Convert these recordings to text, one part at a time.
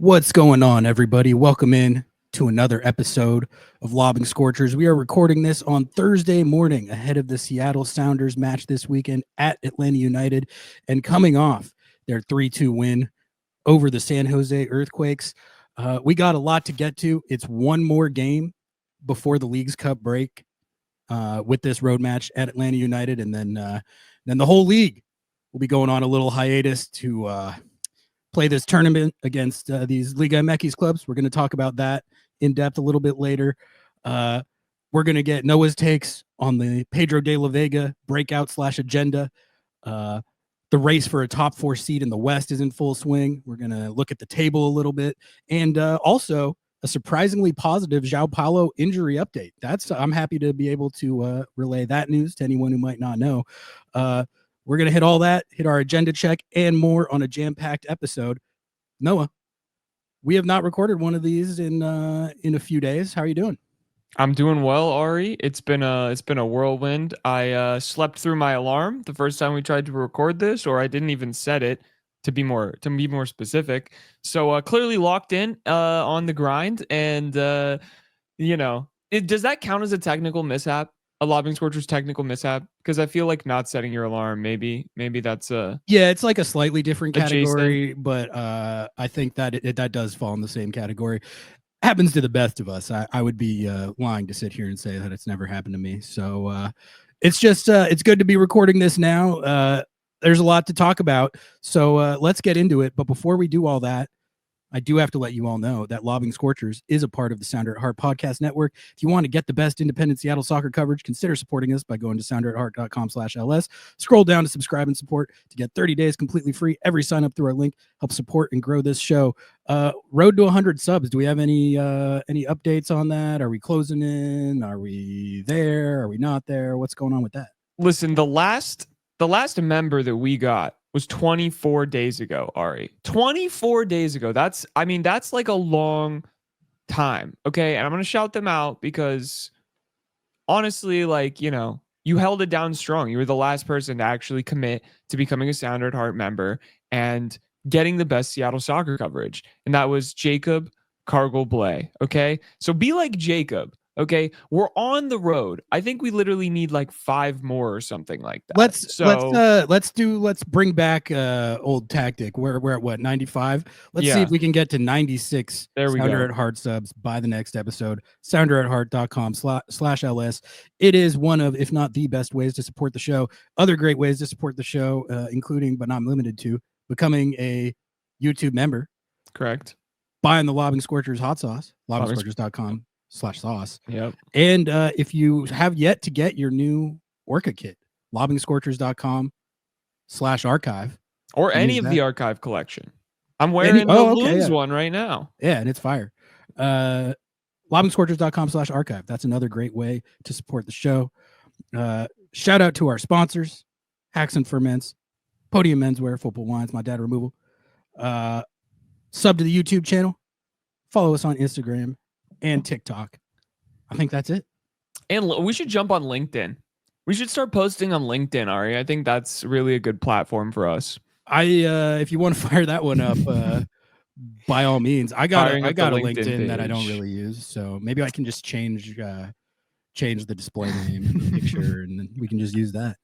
What's going on, everybody? Welcome in to another episode of Lobbing Scorchers. We are recording this on Thursday morning ahead of the Seattle Sounders match this weekend at Atlanta United and coming off their 3-2 win over the San Jose Earthquakes. We got a lot to get to. It's one more game before the League's Cup break with this road match at Atlanta United, and then the whole league will be going on a little hiatus to play this tournament against these Liga MX clubs. We're going to talk about that in depth a little bit later. We're going to get Noah's takes on the Pedro de la Vega breakout / agenda. The race for a top 4 seed in the West is in full swing. We're going to look at the table a little bit, and also a surprisingly positive João Paulo injury update. I'm happy to be able to relay that news to anyone who might not know. We're going to hit all that, hit our agenda check, and more on a jam-packed episode. Noah, we have not recorded one of these in a few days. How are you doing? I'm doing well, Ari. It's been a whirlwind. I slept through my alarm the first time we tried to record this, or I didn't even set it to be more specific. So clearly locked in on the grind, and does that count as a technical mishap? A Lobbing Scorchers technical mishap? Because I feel like not setting your alarm, maybe that's it's like a slightly different category, adjacent. But I think that that does fall in the same category. Happens to the best of us. I would be lying to sit here and say that it's never happened to me. So it's just it's good to be recording this now. There's a lot to talk about, so let's get into it. But before we do all that, I do have to let you all know that Lobbing Scorchers is a part of the Sounder at Heart podcast network. If you want to get the best independent Seattle soccer coverage, consider supporting us by going to sounderatheart.com/ls. Scroll down to subscribe and support to get 30 days completely free. Every sign up through our link helps support and grow this show. Road to 100 subs. Do we have any updates on that? Are we closing in? Are we there? Are we not there? What's going on with that? Listen, the last member that we got was 24 days ago, Ari. 24 days ago. That's like a long time. Okay. And I'm going to shout them out because honestly, you held it down strong. You were the last person to actually commit to becoming a Sounder at Heart member and getting the best Seattle soccer coverage. And that was Jacob Cargill-Blay. Okay. So be like Jacob. Okay, we're on the road. I think we literally need like 5 more or something like that. Let's bring back old tactic. We're at what, 95? Let's see if we can get to 96 Sounder at Heart subs by the next episode. sounderatheart.com/ls. It is one of, if not the best ways to support the show. Other great ways to support the show, including but not limited to becoming a YouTube member. Correct. Buying the Lobbing Scorchers hot sauce, lobbingscorchers.com/sauce. Yep. And if you have yet to get your new Orca kit, lobbingscorchers.com/archive, or any of the archive collection. I'm wearing the Loons one right now. Yeah, and it's fire. Lobbingscorchers.com/archive. That's another great way to support the show. Shout out to our sponsors: Hacks and Ferments, Podium Menswear, Football Wines, My Dad Removal. Sub to the YouTube channel. Follow us on Instagram and TikTok. I think that's it. And we should jump on LinkedIn. We should start posting on LinkedIn, Ari. I think that's really a good platform for us. If you want to fire that one up, by all means. I got a LinkedIn that I don't really use, so maybe I can just change the display name and the picture, and then we can just use that.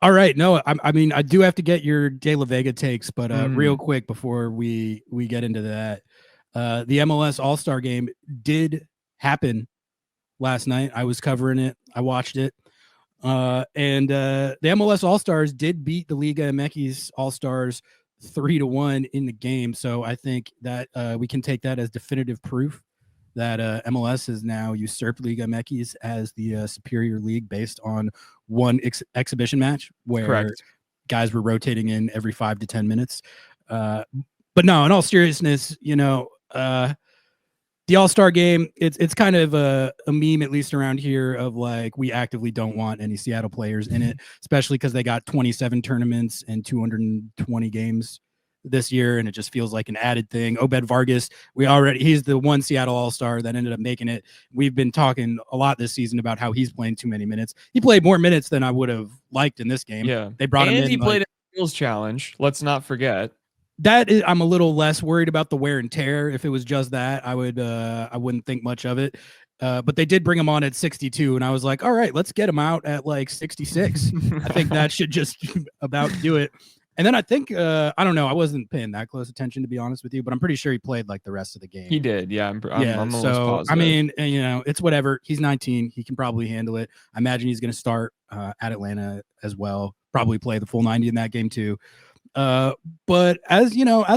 All right. No, I mean, I do have to get your De La Vega takes, but real quick before we get into that. The MLS All-Star Game did happen last night. I was covering it. I watched it. And the MLS All-Stars did beat the Liga MX All-Stars 3-1 in the game. So I think that we can take that as definitive proof that MLS has now usurped Liga MX as the superior league based on one exhibition match where guys were rotating in every 5 to 10 minutes. But no, in all seriousness, the All-Star Game, it's kind of a meme, at least around here, of like, we actively don't want any Seattle players in it, especially because they got 27 tournaments and 220 games this year, and it just feels like an added thing. Obed Vargas, he's the one Seattle All-Star that ended up making it. We've been talking a lot this season about how he's playing too many minutes. He played more minutes than I would have liked in this game. Yeah, they brought him in. He played a skills challenge. Let's not forget. that is, I'm a little less worried about the wear and tear. If it was just that, I wouldn't think much of it. But they did bring him on at 62, and I was like, all right, let's get him out at like 66. I think that should just about do it. And then I think I don't know. I wasn't paying that close attention, to be honest with you, but I'm pretty sure he played like the rest of the game. He did, yeah. I'm almost so positive. I mean, it's whatever. He's 19. He can probably handle it. I imagine he's going to start at Atlanta as well. Probably play the full 90 in that game too. But as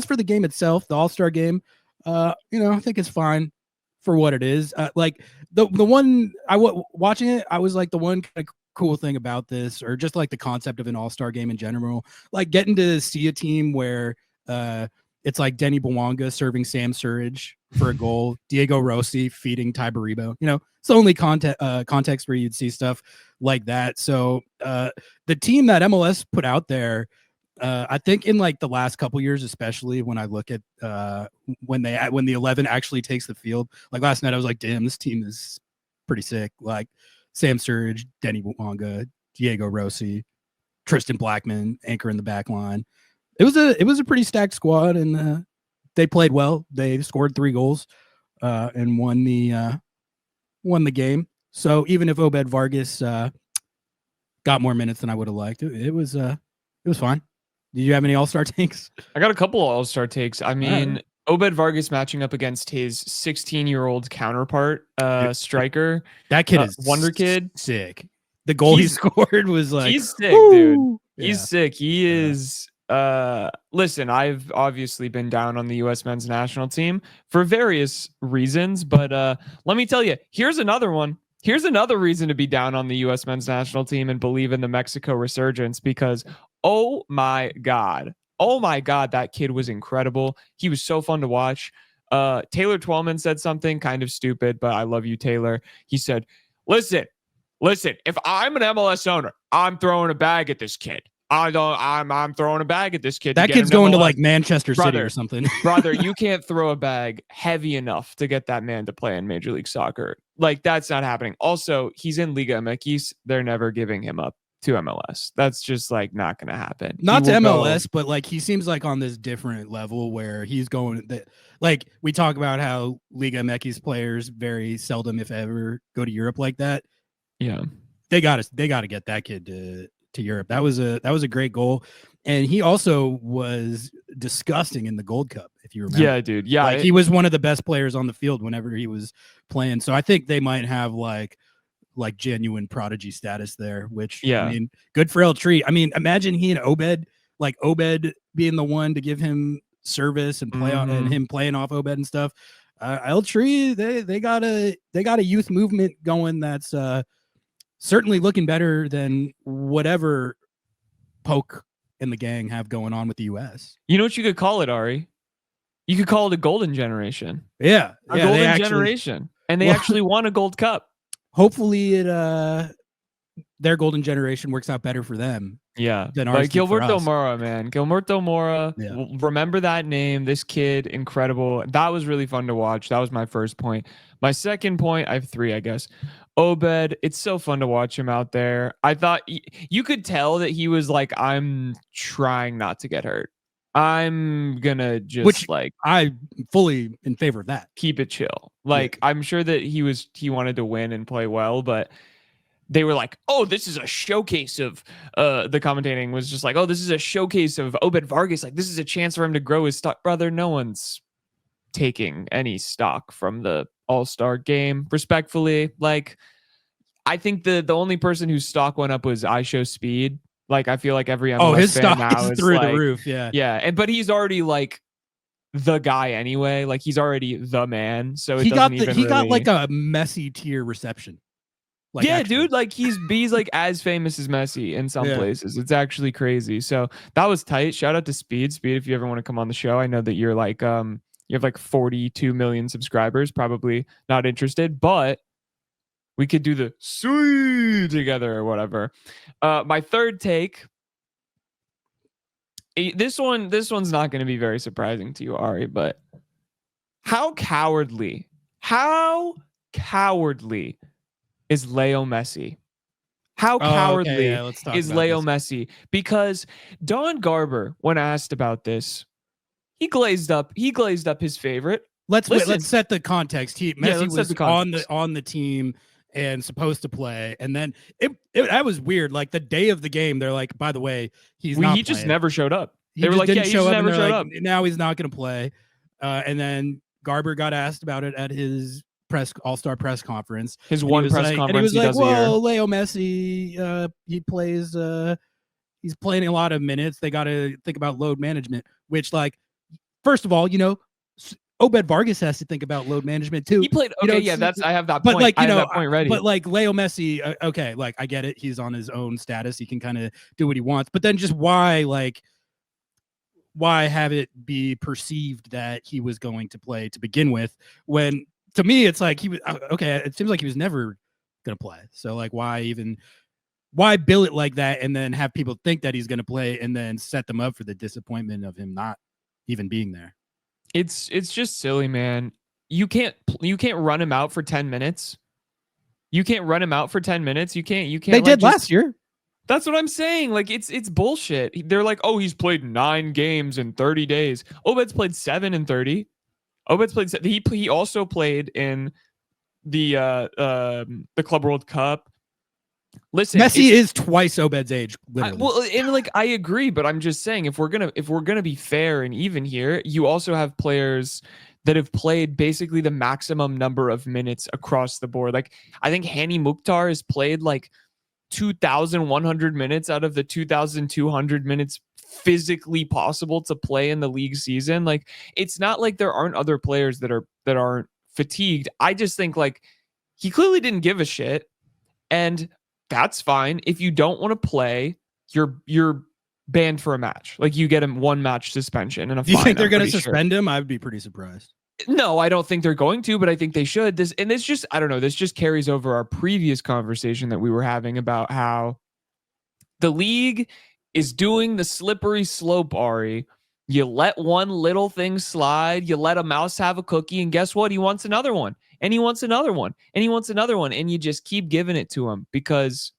for the game itself, the All-Star game, I think it's fine for what it is. Like the one watching it, I was like, the one kind of cool thing about this, or just like the concept of an All-Star game in general, like getting to see a team where it's like Denny Bwanga serving Sam Surridge for a goal, Diego Rossi feeding Ty Baribo. It's the only context where you'd see stuff like that. So the team that MLS put out there, I think in like the last couple years, especially when I look at when the 11 actually takes the field, like last night, I was like, damn, this team is pretty sick. Like Sam Surridge, Denny Bwanga, Diego Rossi, Tristan Blackman, anchor in the back line. It was a pretty stacked squad, and they played well. They scored 3 goals and won the game. So even if Obed Vargas got more minutes than I would have liked, it was fine. Did you have any All-Star takes? I got a couple of All-Star takes. I mean, right. Obed Vargas matching up against his 16-year-old counterpart, striker. That kid is Wonder Kid. Sick. The goal he scored was like, he's sick, dude. Yeah. He's sick. He is. Listen, I've obviously been down on the U.S. men's national team for various reasons, but let me tell you, here's another one. Here's another reason to be down on the U.S. men's national team and believe in the Mexico resurgence, because oh my God, that kid was incredible. He was so fun to watch. Taylor Twellman said something kind of stupid, but I love you, Taylor. He said, listen, if I'm an MLS owner, I'm throwing a bag at this kid. I'm throwing a bag at this kid. That kid's going to like Manchester City or something. Brother, you can't throw a bag heavy enough to get that man to play in Major League Soccer. Like, that's not happening. Also, he's in Liga MX. They're never giving him up to MLS. That's just like not going to happen. Not to MLS, but like he seems like on this different level where he's going. Like we talk about how Liga MX players very seldom, if ever, go to Europe like that. Yeah, they got to get that kid to Europe. That was a great goal, and he also was disgusting in the Gold Cup, if you remember. Yeah, dude. Yeah, like, he was one of the best players on the field whenever he was playing. So I think they might have like genuine prodigy status there, which I mean, good for El Tree. I mean, imagine he and Obed being the one to give him service and play on, and him playing off Obed and stuff. El Tree, they got a youth movement going that's certainly looking better than whatever Poke and the gang have going on with the U.S. You know what you could call it, Ari? You could call it a golden generation. Yeah, a golden generation, and they actually won a Gold Cup. Hopefully, their golden generation works out better for them. Yeah, than ours. Like Gilberto Mora, man. Gilberto Mora. Yeah. Remember that name. This kid, incredible. That was really fun to watch. That was my first point. My second point, I have 3, I guess. Obed, it's so fun to watch him out there. I thought you could tell that he was like, I'm trying not to get hurt. I'm gonna just I fully in favor of that. Keep it chill. Like, I'm sure that he wanted to win and play well, but they were like, oh, this is a showcase of the commentating was just like, oh, this is a showcase of Obed Vargas. Like, this is a chance for him to grow his stock. Brother, no one's taking any stock from the All-Star game, respectfully. Like, I think the only person whose stock went up was I Show Speed. Like, I feel like every MLS his fan stock now is through the roof. Yeah, but he's already like the guy anyway. Like, he's already the man. So he got like a Messi tier reception. Like, yeah, actually. Dude, like he's like as famous as Messi in some places. It's actually crazy. So that was tight. Shout out to Speed. If you ever want to come on the show, I know that you're like you have like 42 million subscribers. Probably not interested, but we could do the sweet together or whatever. My third take. This one's not going to be very surprising to you, Ari, but how cowardly is Leo Messi? How cowardly is Leo Messi? Because Don Garber, when asked about this, He glazed up his favorite. Let's set the context. Messi was on the team and supposed to play, and then that was weird. Like the day of the game, they're like, by the way, he just never showed up. They were like, yeah, he just never showed up. Now he's not going to play. And then Garber got asked about it at his All-Star press conference. His one press conference. And he was like, "Whoa, Leo Messi, he plays. He's playing a lot of minutes. They got to think about load management." Which, like, first of all, Obed Vargas has to think about load management too. He played. Okay, I have that point. But like, I have that point ready. But like Leo Messi, okay, like I get it. He's on his own status. He can kind of do what he wants. But then just why have it be perceived that he was going to play to begin with? When to me, it's like he was okay. It seems like he was never going to play. So like, why bill it like that and then have people think that he's going to play and then set them up for the disappointment of him not even being there? It's just silly, man. You can't run him out for 10 minutes. You can't run him out for 10 minutes. You can't. They did last year. That's what I'm saying. Like it's bullshit. They're like, oh, he's played 9 games in 30 days. Obed's played 7 in 30. Obed's played. He also played in the Club World Cup. Listen, Messi is twice Obed's age. Literally. I agree, but I'm just saying if we're gonna be fair and even here, you also have players that have played basically the maximum number of minutes across the board. Like I think Hani Mukhtar has played like 2,100 minutes out of the 2,200 minutes physically possible to play in the league season. Like it's not like there aren't other players that aren't fatigued. I just think like he clearly didn't give a shit, and that's fine. If you don't want to play, you're banned for a match. Like you get him 1 match suspension and a fine. Do you think they're going to suspend him? I'd be pretty surprised. No, I don't think they're going to, but I think they should. This just, I don't know, this just carries over our previous conversation that we were having about how the league is doing the slippery slope, Ari. You let one little thing slide, you let a mouse have a cookie, and guess what? He wants another one, and he wants another one, and he wants another one, and you just keep giving it to him because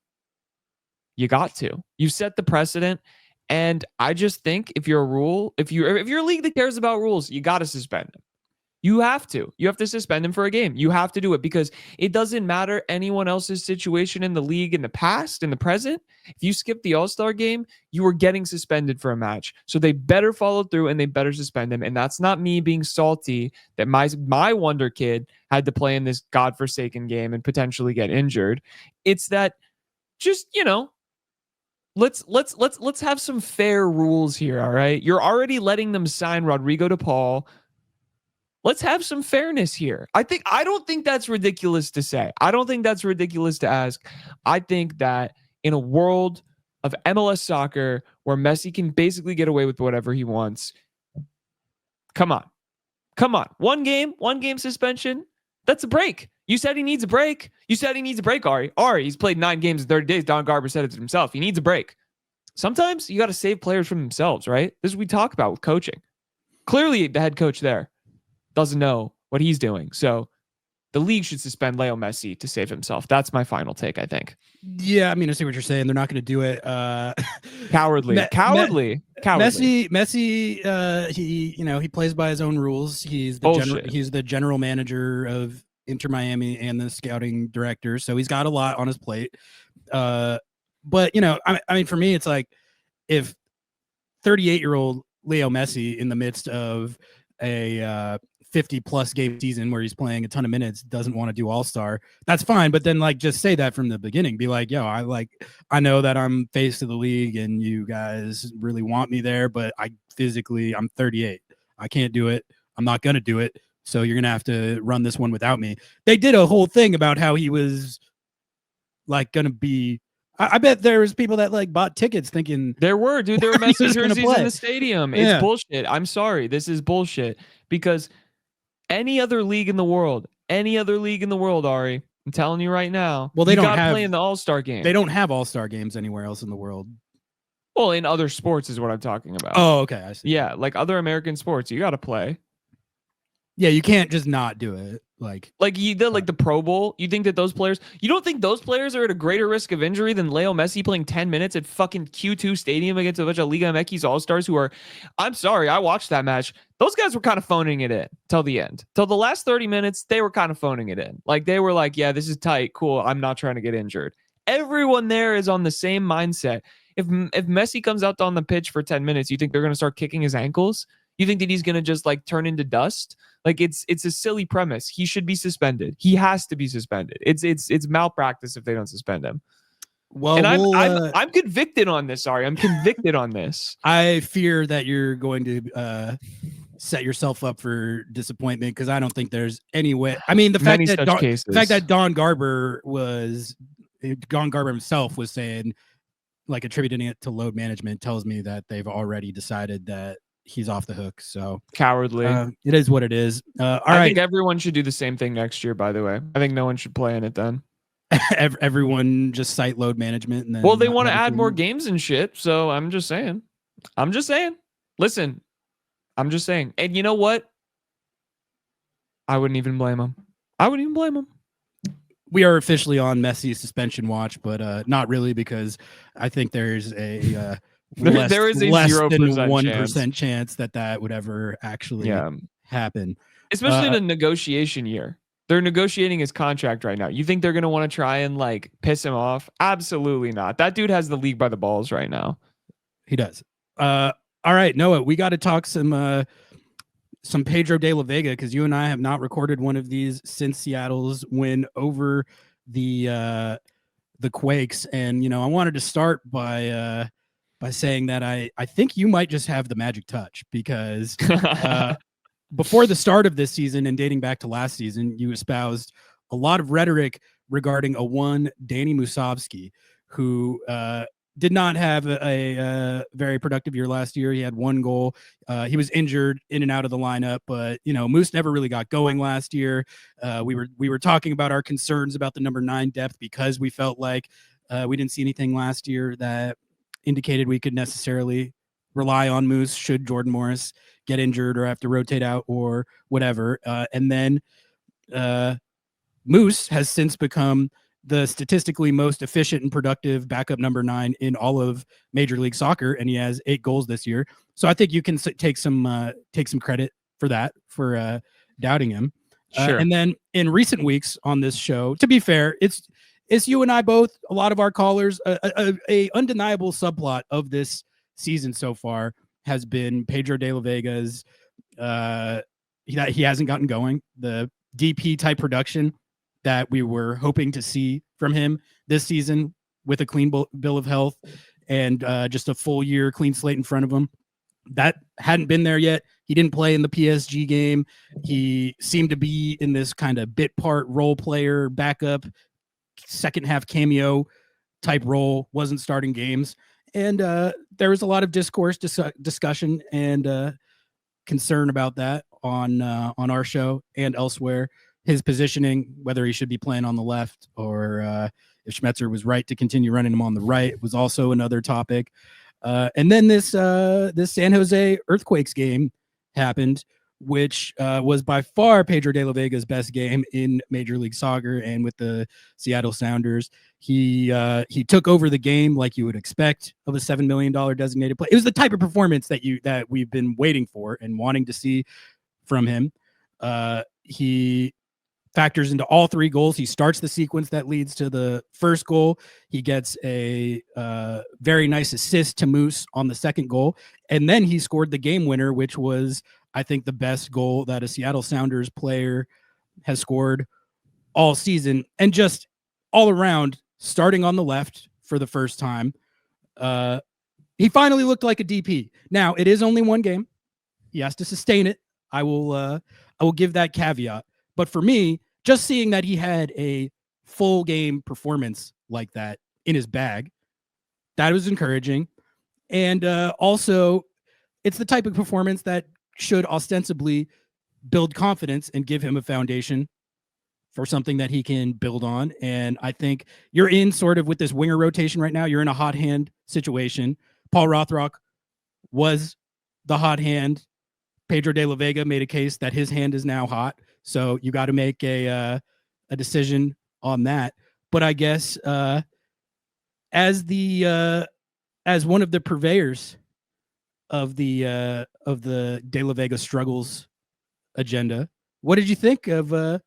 you got to. You set the precedent, and I just think if you're a league that cares about rules, you got to suspend him. You have to suspend him for a game. You have to do it because it doesn't matter anyone else's situation in the league in the past, in the present. If you skip the All-Star game, you are getting suspended for a match. So they better follow through and they better suspend him. And that's not me being salty that my wonder kid had to play in this godforsaken game and potentially get injured. It's that just, let's have some fair rules here, all right? You're already letting them sign Rodrigo de Paul. Let's have some fairness here. I don't think that's ridiculous to say. I don't think that's ridiculous to ask. I think that in a world of MLS soccer where Messi can basically get away with whatever he wants, come on. One game suspension. That's a break. You said he needs a break. Ari. He's played 9 games in 30 days. Don Garber said it himself. He needs a break. Sometimes you got to save players from themselves, right? This is what we talk about with coaching. Clearly, the head coach there doesn't know what he's doing. So the league should suspend Leo Messi to save himself. That's my final take, I think. Yeah, I mean, I see what you're saying. They're not going to do it. Cowardly. Messi, he plays by his own rules. He's the general manager of Inter Miami and the scouting director. So he's got a lot on his plate. But, I mean, for me, it's like if 38-year-old Leo Messi in the midst of a 50-plus game season where he's playing a ton of minutes doesn't want to do All-Star, that's fine. But then just say that from the beginning. Be like, yo, I know that I'm face of the league and you guys really want me there, but I'm 38. I can't do it. I'm not going to do it. So you're going to have to run this one without me. They did a whole thing about how he was going to be. I bet there was people that bought tickets thinking there were Messi jerseys in the stadium. It's bullshit. I'm sorry. This is bullshit because any other league in the world, Ari, I'm telling you right now. Well, they don't play in the All-Star game. They don't have All-Star games anywhere else in the world. Well, in other sports is what I'm talking about. Oh, okay. I see. Yeah, like other American sports, you got to play. Yeah, you can't just not do it. Like the Pro Bowl. You think that those players? You don't think those players are at a greater risk of injury than Leo Messi playing 10 minutes at fucking Q2 Stadium against a bunch of Liga MX All-Stars who are? I'm sorry, I watched that match. Those guys were kind of phoning it in till the end. Till the last 30 minutes, they were kind of phoning it in. Like they were like, yeah, this is tight, cool. I'm not trying to get injured. Everyone there is on the same mindset. If Messi comes out on the pitch for 10 minutes, you think they're going to start kicking his ankles? You think that he's going to just like turn into dust? Like it's a silly premise. He should be suspended. He has to be suspended. It's malpractice if they don't suspend him. Well, and I'm convicted on this. Sorry, I'm convicted on this. I fear that you're going to set yourself up for disappointment because I don't think there's any way. I mean, the fact that Don Garber himself was saying, like attributing it to load management, tells me that they've already decided that he's off the hook. So cowardly. It is what it is. I think everyone should do the same thing next year, by the way. I think no one should play in it then. Everyone just cite load management. And then well, they want to add more games and shit. So I'm just saying. Listen, I'm just saying. And you know what? I wouldn't even blame them. We are officially on Messi's suspension watch, but not really, because I think there's a there is a less 1% chance that would ever actually happen. Especially in a negotiation year. They're negotiating his contract right now. You think they're going to want to try and like piss him off? Absolutely not. That dude has the league by the balls right now. He does. All right, Noah, we got to talk some Pedro de la Vega, because you and I have not recorded one of these since Seattle's win over the Quakes. And, I wanted to start by saying that I think you might just have the magic touch, because before the start of this season and dating back to last season, you espoused a lot of rhetoric regarding a one Danny Musovski, who did not have a very productive year last year. He had one goal. He was injured in and out of the lineup, but Moose never really got going last year. We were talking about our concerns about the number 9 depth, because we felt like we didn't see anything last year that indicated we could necessarily rely on Moose should Jordan Morris get injured or have to rotate out or whatever. And then Moose has since become the statistically most efficient and productive backup number 9 in all of Major League Soccer, and he has 8 goals this year. So I think you can take some credit for that, for doubting him. Sure. And then in recent weeks on this show, to be fair, it's you and I both, a lot of our callers, a undeniable subplot of this season so far has been Pedro de la Vega's he hasn't gotten going, the DP type production that we were hoping to see from him this season, with a clean bill of health and just a full year clean slate in front of him. That hadn't been there yet. He didn't play in the PSG game. He seemed to be in this kind of bit part role player, backup, second half cameo type role, wasn't starting games. And there was a lot of discussion and concern about that on our show and elsewhere. His positioning, whether he should be playing on the left, or if Schmetzer was right to continue running him on the right, was also another topic. And then this San Jose Earthquakes game happened, which was by far Pedro de la Vega's best game in Major League Soccer. And with the Seattle Sounders, he took over the game like you would expect of a $7 million designated play. It was the type of performance that we've been waiting for and wanting to see from him. He factors into all 3 goals. He starts the sequence that leads to the first goal. He gets a very nice assist to Moose on the second goal. And then he scored the game winner, which was, I think, the best goal that a Seattle Sounders player has scored all season. And just all around, starting on the left for the first time, he finally looked like a DP. Now, it is only one game. He has to sustain it. I will give that caveat. But for me, just seeing that he had a full game performance like that in his bag, that was encouraging. And also, it's the type of performance that should ostensibly build confidence and give him a foundation for something that he can build on. And I think you're in sort of with this winger rotation right now. You're in a hot hand situation. Paul Rothrock was the hot hand. Pedro de la Vega made a case that his hand is now hot. So you got to make a decision on that. But I guess as one of the purveyors of the De La Vega struggles agenda, what did you think of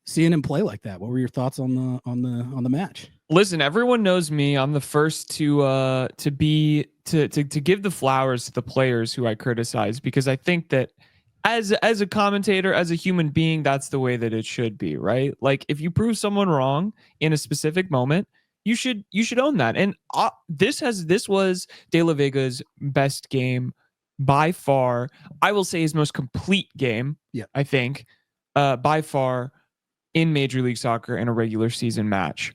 seeing him play like that? What were your thoughts on the match? Listen, everyone knows me. I'm the first to give the flowers to the players who I criticize, because I think that as a commentator, as a human being, that's the way that it should be, right? Like, if you prove someone wrong in a specific moment, you should own that. And this was De La Vega's best game by far. I will say his most complete game. Yeah, I think by far in Major League Soccer in a regular season match.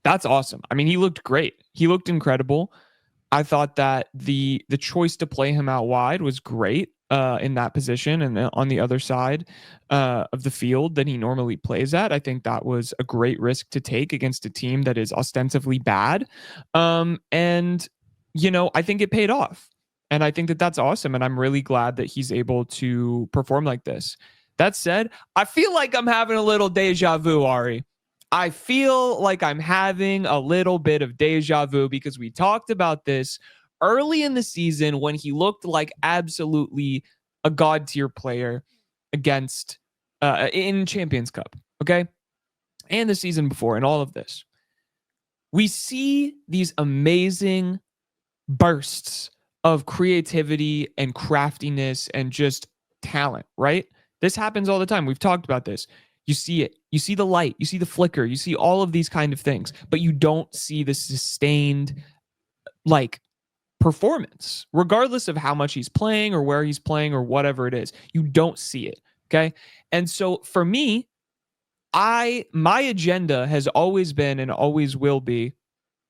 That's awesome. I mean, he looked great. He looked incredible. I thought that the choice to play him out wide was great in that position and on the other side of the field than he normally plays at. I think that was a great risk to take against a team that is ostensibly bad. And, I think it paid off. And I think that that's awesome. And I'm really glad that he's able to perform like this. That said, I feel like I'm having a little deja vu, Ari. I feel like I'm having a little bit of deja vu, because we talked about this early in the season when he looked like absolutely a god tier player against in Champions Cup, okay? And the season before and all of this. We see these amazing bursts of creativity and craftiness and just talent, right? This happens all the time. We've talked about this. You see it. You see the light. You see the flicker. You see all of these kind of things, but you don't see the sustained, performance, regardless of how much he's playing or where he's playing or whatever it is. You don't see it. Okay. And so for me, my agenda has always been and always will be,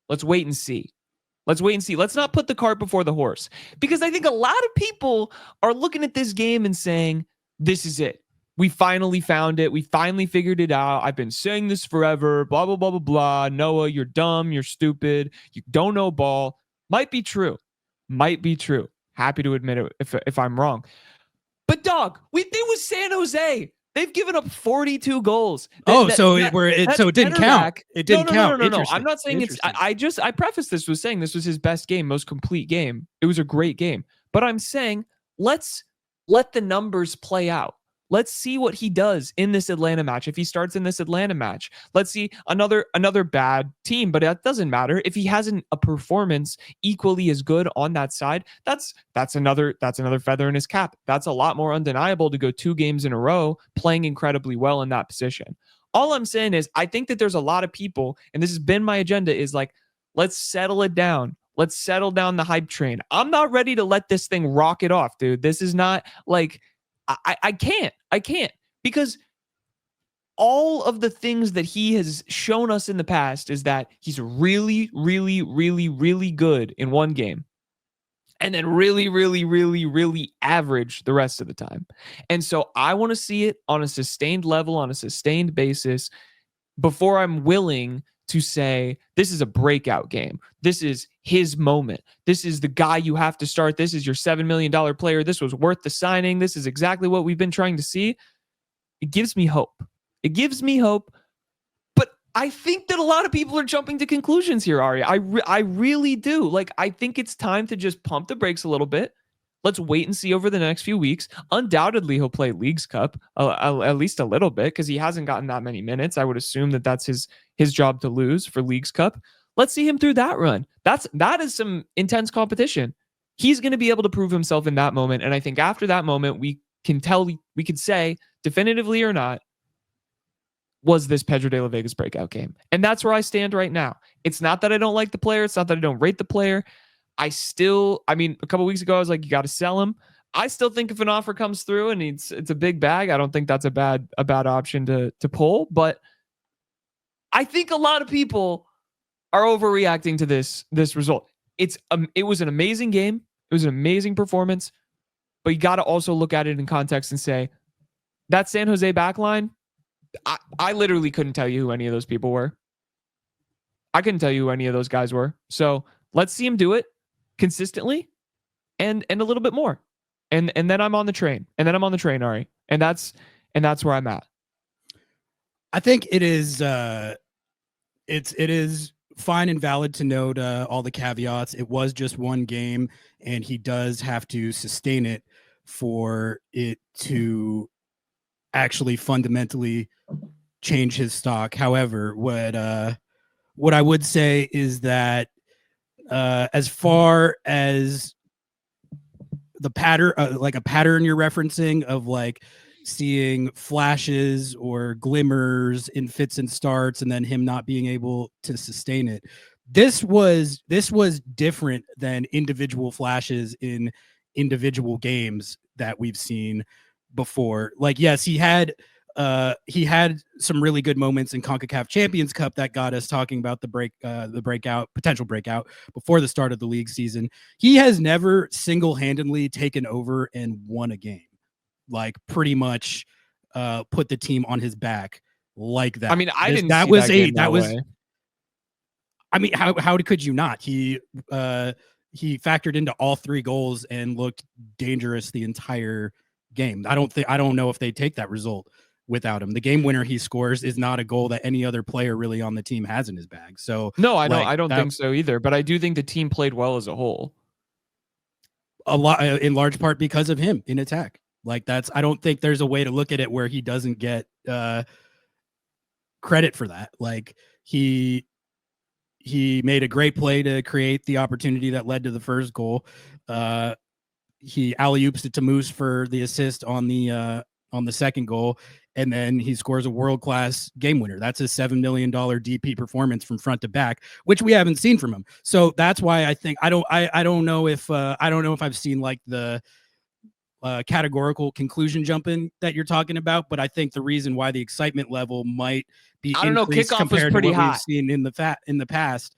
let's wait and see. Let's wait and see. Let's not put the cart before the horse, because I think a lot of people are looking at this game and saying, this is it. We finally found it. We finally figured it out. I've been saying this forever. Blah, blah, blah, blah, blah. Noah, you're dumb. You're stupid. You don't know ball. Might be true. Might be true. Happy to admit it if I'm wrong. But dog, it was San Jose. They've given up 42 goals. So it didn't count. It didn't count. No. I'm not saying it's. I prefaced this with saying this was his best game, most complete game. It was a great game. But I'm saying let's let the numbers play out. Let's see what he does in this Atlanta match. If he starts in this Atlanta match, let's see another bad team, but that doesn't matter. If he has a performance equally as good on that side, that's another feather in his cap. That's a lot more undeniable to go 2 games in a row playing incredibly well in that position. All I'm saying is I think that there's a lot of people, and this has been my agenda, is like, let's settle it down. Let's settle down the hype train. I'm not ready to let this thing rocket off, dude. This is not like I can't, because all of the things that he has shown us in the past is that he's really, really, really, really good in one game and then really, really, really, really average the rest of the time. And so I want to see it on a sustained level, on a sustained basis, before I'm willing to say, this is a breakout game. This is his moment. This is the guy you have to start. This is your $7 million player. This was worth the signing. This is exactly what we've been trying to see. It gives me hope. It gives me hope. But I think that a lot of people are jumping to conclusions here, Ari. I really do. I think it's time to just pump the brakes a little bit. Let's wait and see over the next few weeks. Undoubtedly, he'll play Leagues Cup at least a little bit, because he hasn't gotten that many minutes. I would assume that that's his job to lose for Leagues Cup. Let's see him through that run. That is some intense competition. He's going to be able to prove himself in that moment, and I think after that moment, we could say definitively or not, was this Pedro de la Vega's breakout game? And that's where I stand right now. It's not that I don't like the player. It's not that I don't rate the player. A couple weeks ago, I was like, you got to sell him. I still think if an offer comes through and it's a big bag, I don't think that's a bad option to pull. But I think a lot of people are overreacting to this result. It was an amazing game. It was an amazing performance. But you got to also look at it in context and say, that San Jose backline, I literally couldn't tell you who any of those people were. I couldn't tell you who any of those guys were. So let's see him do it consistently and a little bit more. and then I'm on the train. And then I'm on the train, Ari. And that's where I'm at. I think it is it is fine and valid to note all the caveats. It was just one game, and he does have to sustain it for it to actually fundamentally change his stock. However, what I would say is that as far as the pattern, like a pattern you're referencing of like seeing flashes or glimmers in fits and starts and then him not being able to sustain it. This was different than individual flashes in individual games that we've seen before. Like, yes, he had some really good moments in CONCACAF Champions Cup that got us talking about the potential breakout before the start of the league season. He has never single-handedly taken over and won a game. Like, pretty much put the team on his back like that. I mean, I didn't see that game that way. I mean, how could you not? He factored into all 3 goals and looked dangerous the entire game. I don't know if they take that result without him. The game winner he scores is not a goal that any other player really on the team has in his bag. So no, I don't think so either. But I do think the team played well as a whole. A lot, in large part because of him in attack. Like, I don't think there's a way to look at it where he doesn't get credit for that. Like, he made a great play to create the opportunity that led to the first goal. He alley-oops it to Moose for the assist on the second goal, and then he scores a world-class game winner. That's a $7 million DP performance from front to back, which we haven't seen from him. So that's why I think I don't know if I've seen like the categorical conclusion jumping that you're talking about, but I think the reason why the excitement level might be increased compared to what we've seen in the past.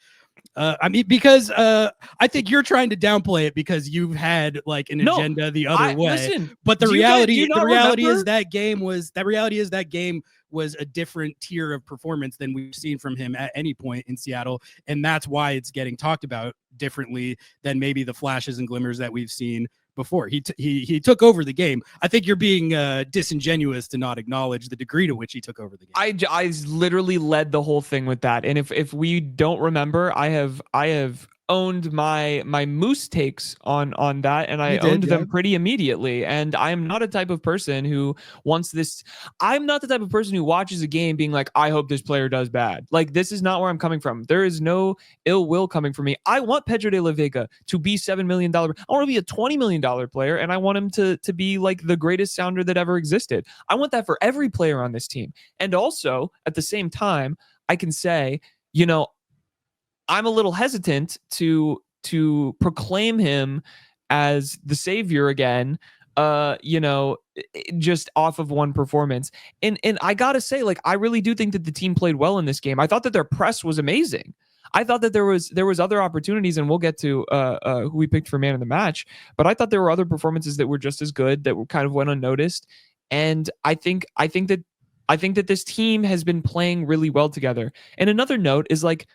I mean, because I think you're trying to downplay it because you've had like an agenda the other way. Listen, but the reality is that game was a different tier of performance than we've seen from him at any point in Seattle, and that's why it's getting talked about differently than maybe the flashes and glimmers that we've seen before. He took over the game. I think you're being disingenuous to not acknowledge the degree to which he took over the game. I literally led the whole thing with that. And if we don't remember, I have owned my Moose takes on that, and I owned them pretty immediately. And I'm not a type of person who wants this. I'm not the type of person who watches a game being like, I hope this player does bad. Like, this is not where I'm coming from. There is no ill will coming from me. I want Pedro de la Vega to be $7 million. I want to be a $20 million player, and I want him to be like the greatest sounder that ever existed. I want that for every player on this team. And also, at the same time, I can say, you know, I'm a little hesitant to proclaim him as the savior again, you know, just off of one performance. And I gotta say, like, I really do think that the team played well in this game. I thought that their press was amazing. I thought that there was other opportunities, and we'll get to who we picked for man of the match. But I thought there were other performances that were just as good that were kind of went unnoticed. And I think that this team has been playing really well together. And another note is like,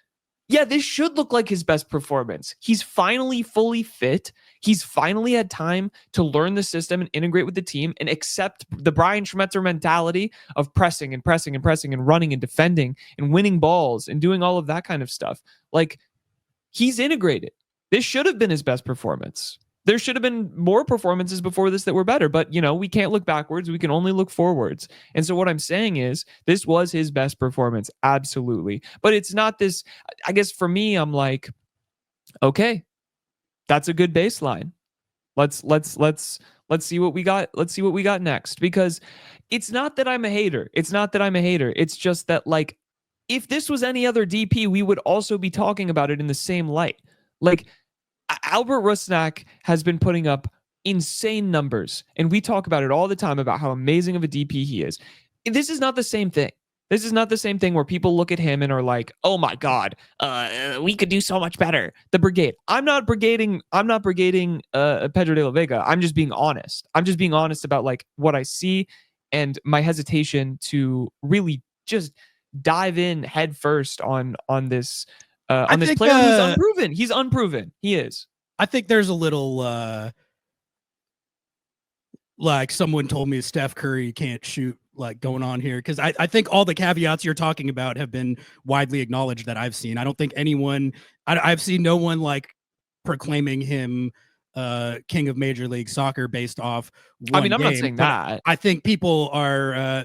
yeah, this should look like his best performance. He's finally fully fit. He's finally had time to learn the system and integrate with the team and accept the Brian Schmetzer mentality of pressing and pressing and pressing and running and defending and winning balls and doing all of that kind of stuff. Like, he's integrated. This should have been his best performance. There should have been more performances before this that were better, but, you know, we can't look backwards. We can only look forwards. And so what I'm saying is this was his best performance. Absolutely. But it's not this, I guess for me, I'm like, okay, that's a good baseline. Let's see what we got. Let's see what we got next, because it's not that I'm a hater. It's just that, like, if this was any other DP, we would also be talking about it in the same light. Like, Albert Rusnak has been putting up insane numbers, and we talk about it all the time about how amazing of a DP he is. This is not the same thing. This is not the same thing where people look at him and are like, "Oh my God, we could do so much better." The brigade. I'm not brigading Pedro de la Vega. I'm just being honest. I'm just being honest about like what I see and my hesitation to really just dive in head first on this. On this player who's unproven. He's unproven. He is. I think there's a little like someone told me Steph Curry can't shoot like going on here, because I think all the caveats you're talking about have been widely acknowledged that I've seen. I don't think anyone, I've seen no one like proclaiming him king of Major League Soccer based off one game. I'm not saying that. I think people are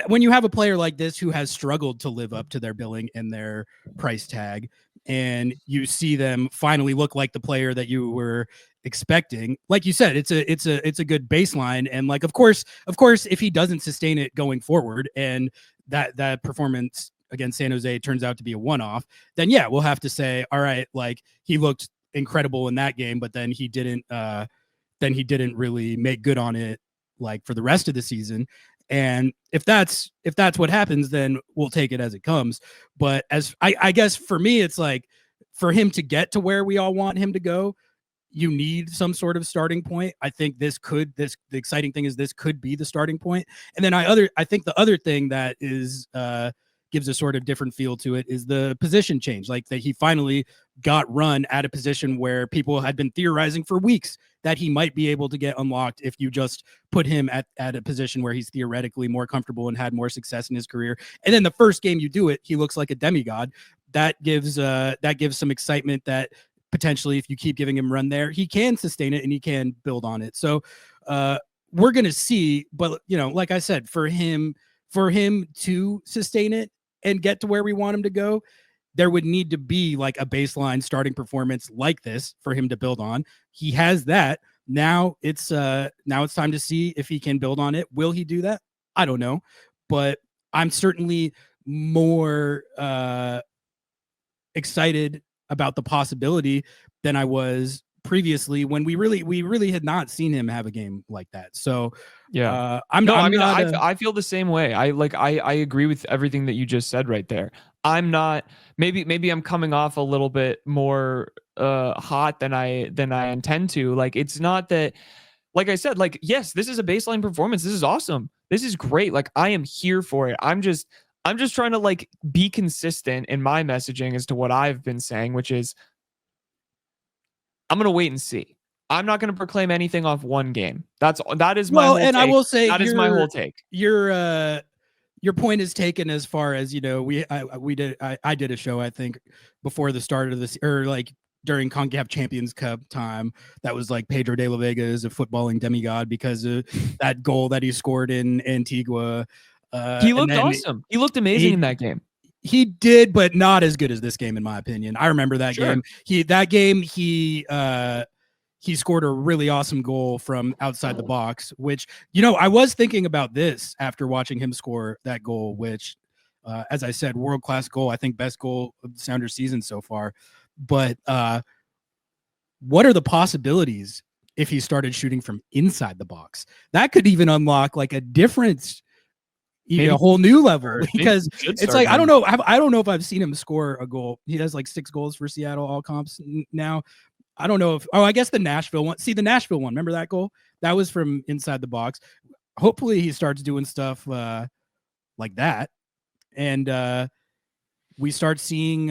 when you have a player like this who has struggled to live up to their billing and their price tag, and you see them finally look like the player that you were expecting, like you said, it's a good baseline. And like, of course, if he doesn't sustain it going forward, and that performance against San Jose turns out to be a one-off, then yeah, we'll have to say, all right, like he looked incredible in that game, but then he didn't really make good on it like for the rest of the season. And if that's what happens, then we'll take it as it comes. But as I guess for me, it's like, for him to get to where we all want him to go, you need some sort of starting point. I think the exciting thing is this could be the starting point. And then I think the other thing that is gives a sort of different feel to it is the position change, like that he finally got run at a position where people had been theorizing for weeks that he might be able to get unlocked if you just put him at a position where he's theoretically more comfortable and had more success in his career. And then the first game you do it, he looks like a demigod. That gives some excitement that potentially, if you keep giving him run there, he can sustain it and he can build on it. So we're going to see, but like I said, for him to sustain it and get to where we want him to go, there would need to be like a baseline starting performance like this for him to build on. He has that. Now it's time to see if he can build on it. Will he do that? I don't know, but I'm certainly more excited about the possibility than I was previously, when we really had not seen him have a game like that. So yeah, I feel the same way. I agree with everything that you just said right there. I'm not, maybe I'm coming off a little bit more hot than I intend to. Like, it's not that, like I said, like, yes, this is a baseline performance. This is awesome. This is great. Like, I am here for it. I'm just trying to like be consistent in my messaging as to what I've been saying, which is I'm going to wait and see. I'm not going to proclaim anything off one game. That is my whole take. I will say that is my whole take. Your point is taken as far as, I did a show, I think, before the start of this, or like during CONCACAF Champions Cup time, that was like Pedro de la Vega is a footballing demigod because of that goal that he scored in Antigua. He looked awesome. He looked amazing in that game. He did, but not as good as this game, in my opinion. I remember that game. He scored a really awesome goal from outside the box, which, I was thinking about this after watching him score that goal, which, as I said, world-class goal. I think best goal of the Sounders season so far. But what are the possibilities if he started shooting from inside the box? That could even unlock like a different, a whole new level, because it's like, I don't know if I've seen him score a goal. He has like 6 goals for Seattle all comps now. I don't know if, I guess the Nashville one. See, the Nashville one, remember that goal? That was from inside the box. Hopefully he starts doing stuff like that. And we start seeing,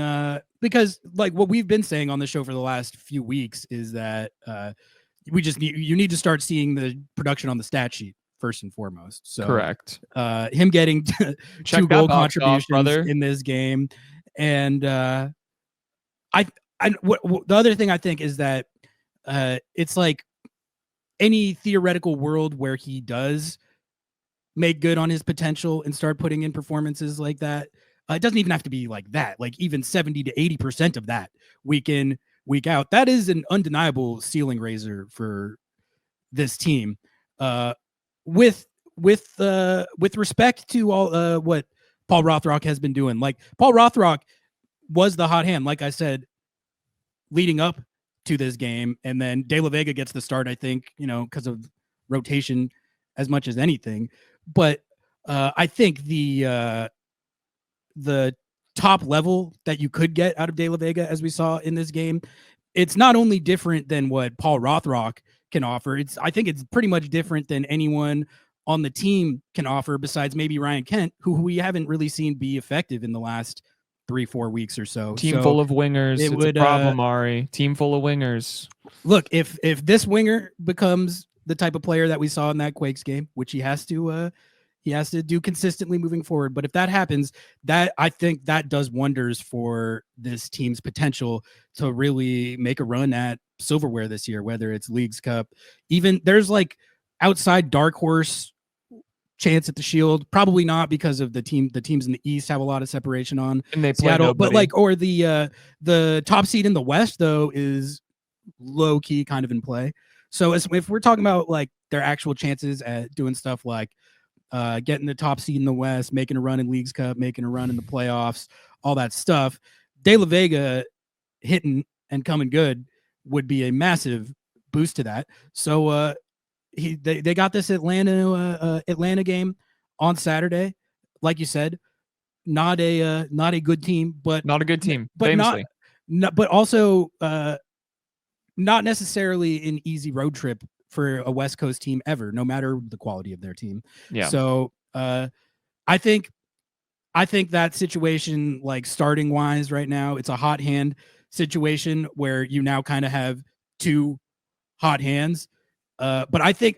because like what we've been saying on the show for the last few weeks is that you need to start seeing the production on the stat sheet first and foremost. So correct. Him getting 2 goal contributions in this game. And the other thing I think is that it's like any theoretical world where he does make good on his potential and start putting in performances like that. It doesn't even have to be like that, like even 70 to 80% of that week in, week out. That is an undeniable ceiling raiser for this team. With respect to all what Paul Rothrock has been doing. Like, Paul Rothrock was the hot hand, like I said, leading up to this game, and then De La Vega gets the start, I think, because of rotation as much as anything. But I think the top level that you could get out of De La Vega, as we saw in this game, it's not only different than what Paul Rothrock can offer. I think it's pretty much different than anyone on the team can offer, besides maybe Ryan Kent, who we haven't really seen be effective in the last 3-4 weeks or so. Team full of wingers. It's a problem, Ari. Team full of wingers. Look, if this winger becomes the type of player that we saw in that Quakes game, which he has to do consistently moving forward. But if that happens, that I think that does wonders for this team's potential to really make a run at silverware this year, whether it's Leagues Cup, even there's like outside dark horse chance at the Shield. Probably not, because of the teams in the East have a lot of separation on And they play Seattle, nobody. but like, or the top seed in the West though is low key kind of in play. So if we're talking about like their actual chances at doing stuff like getting the top seed in the West, making a run in Leagues Cup, making a run in the playoffs, all that stuff, De La Vega hitting and coming good would be a massive boost to that. So they got this Atlanta game on Saturday, like you said, not a good team, but not a good team, but famously. but also not necessarily an easy road trip for a West Coast team ever, no matter the quality of their team. Yeah. So I think that situation, like starting wise right now, it's a hot hand situation where you now kind of have two hot hands. But I think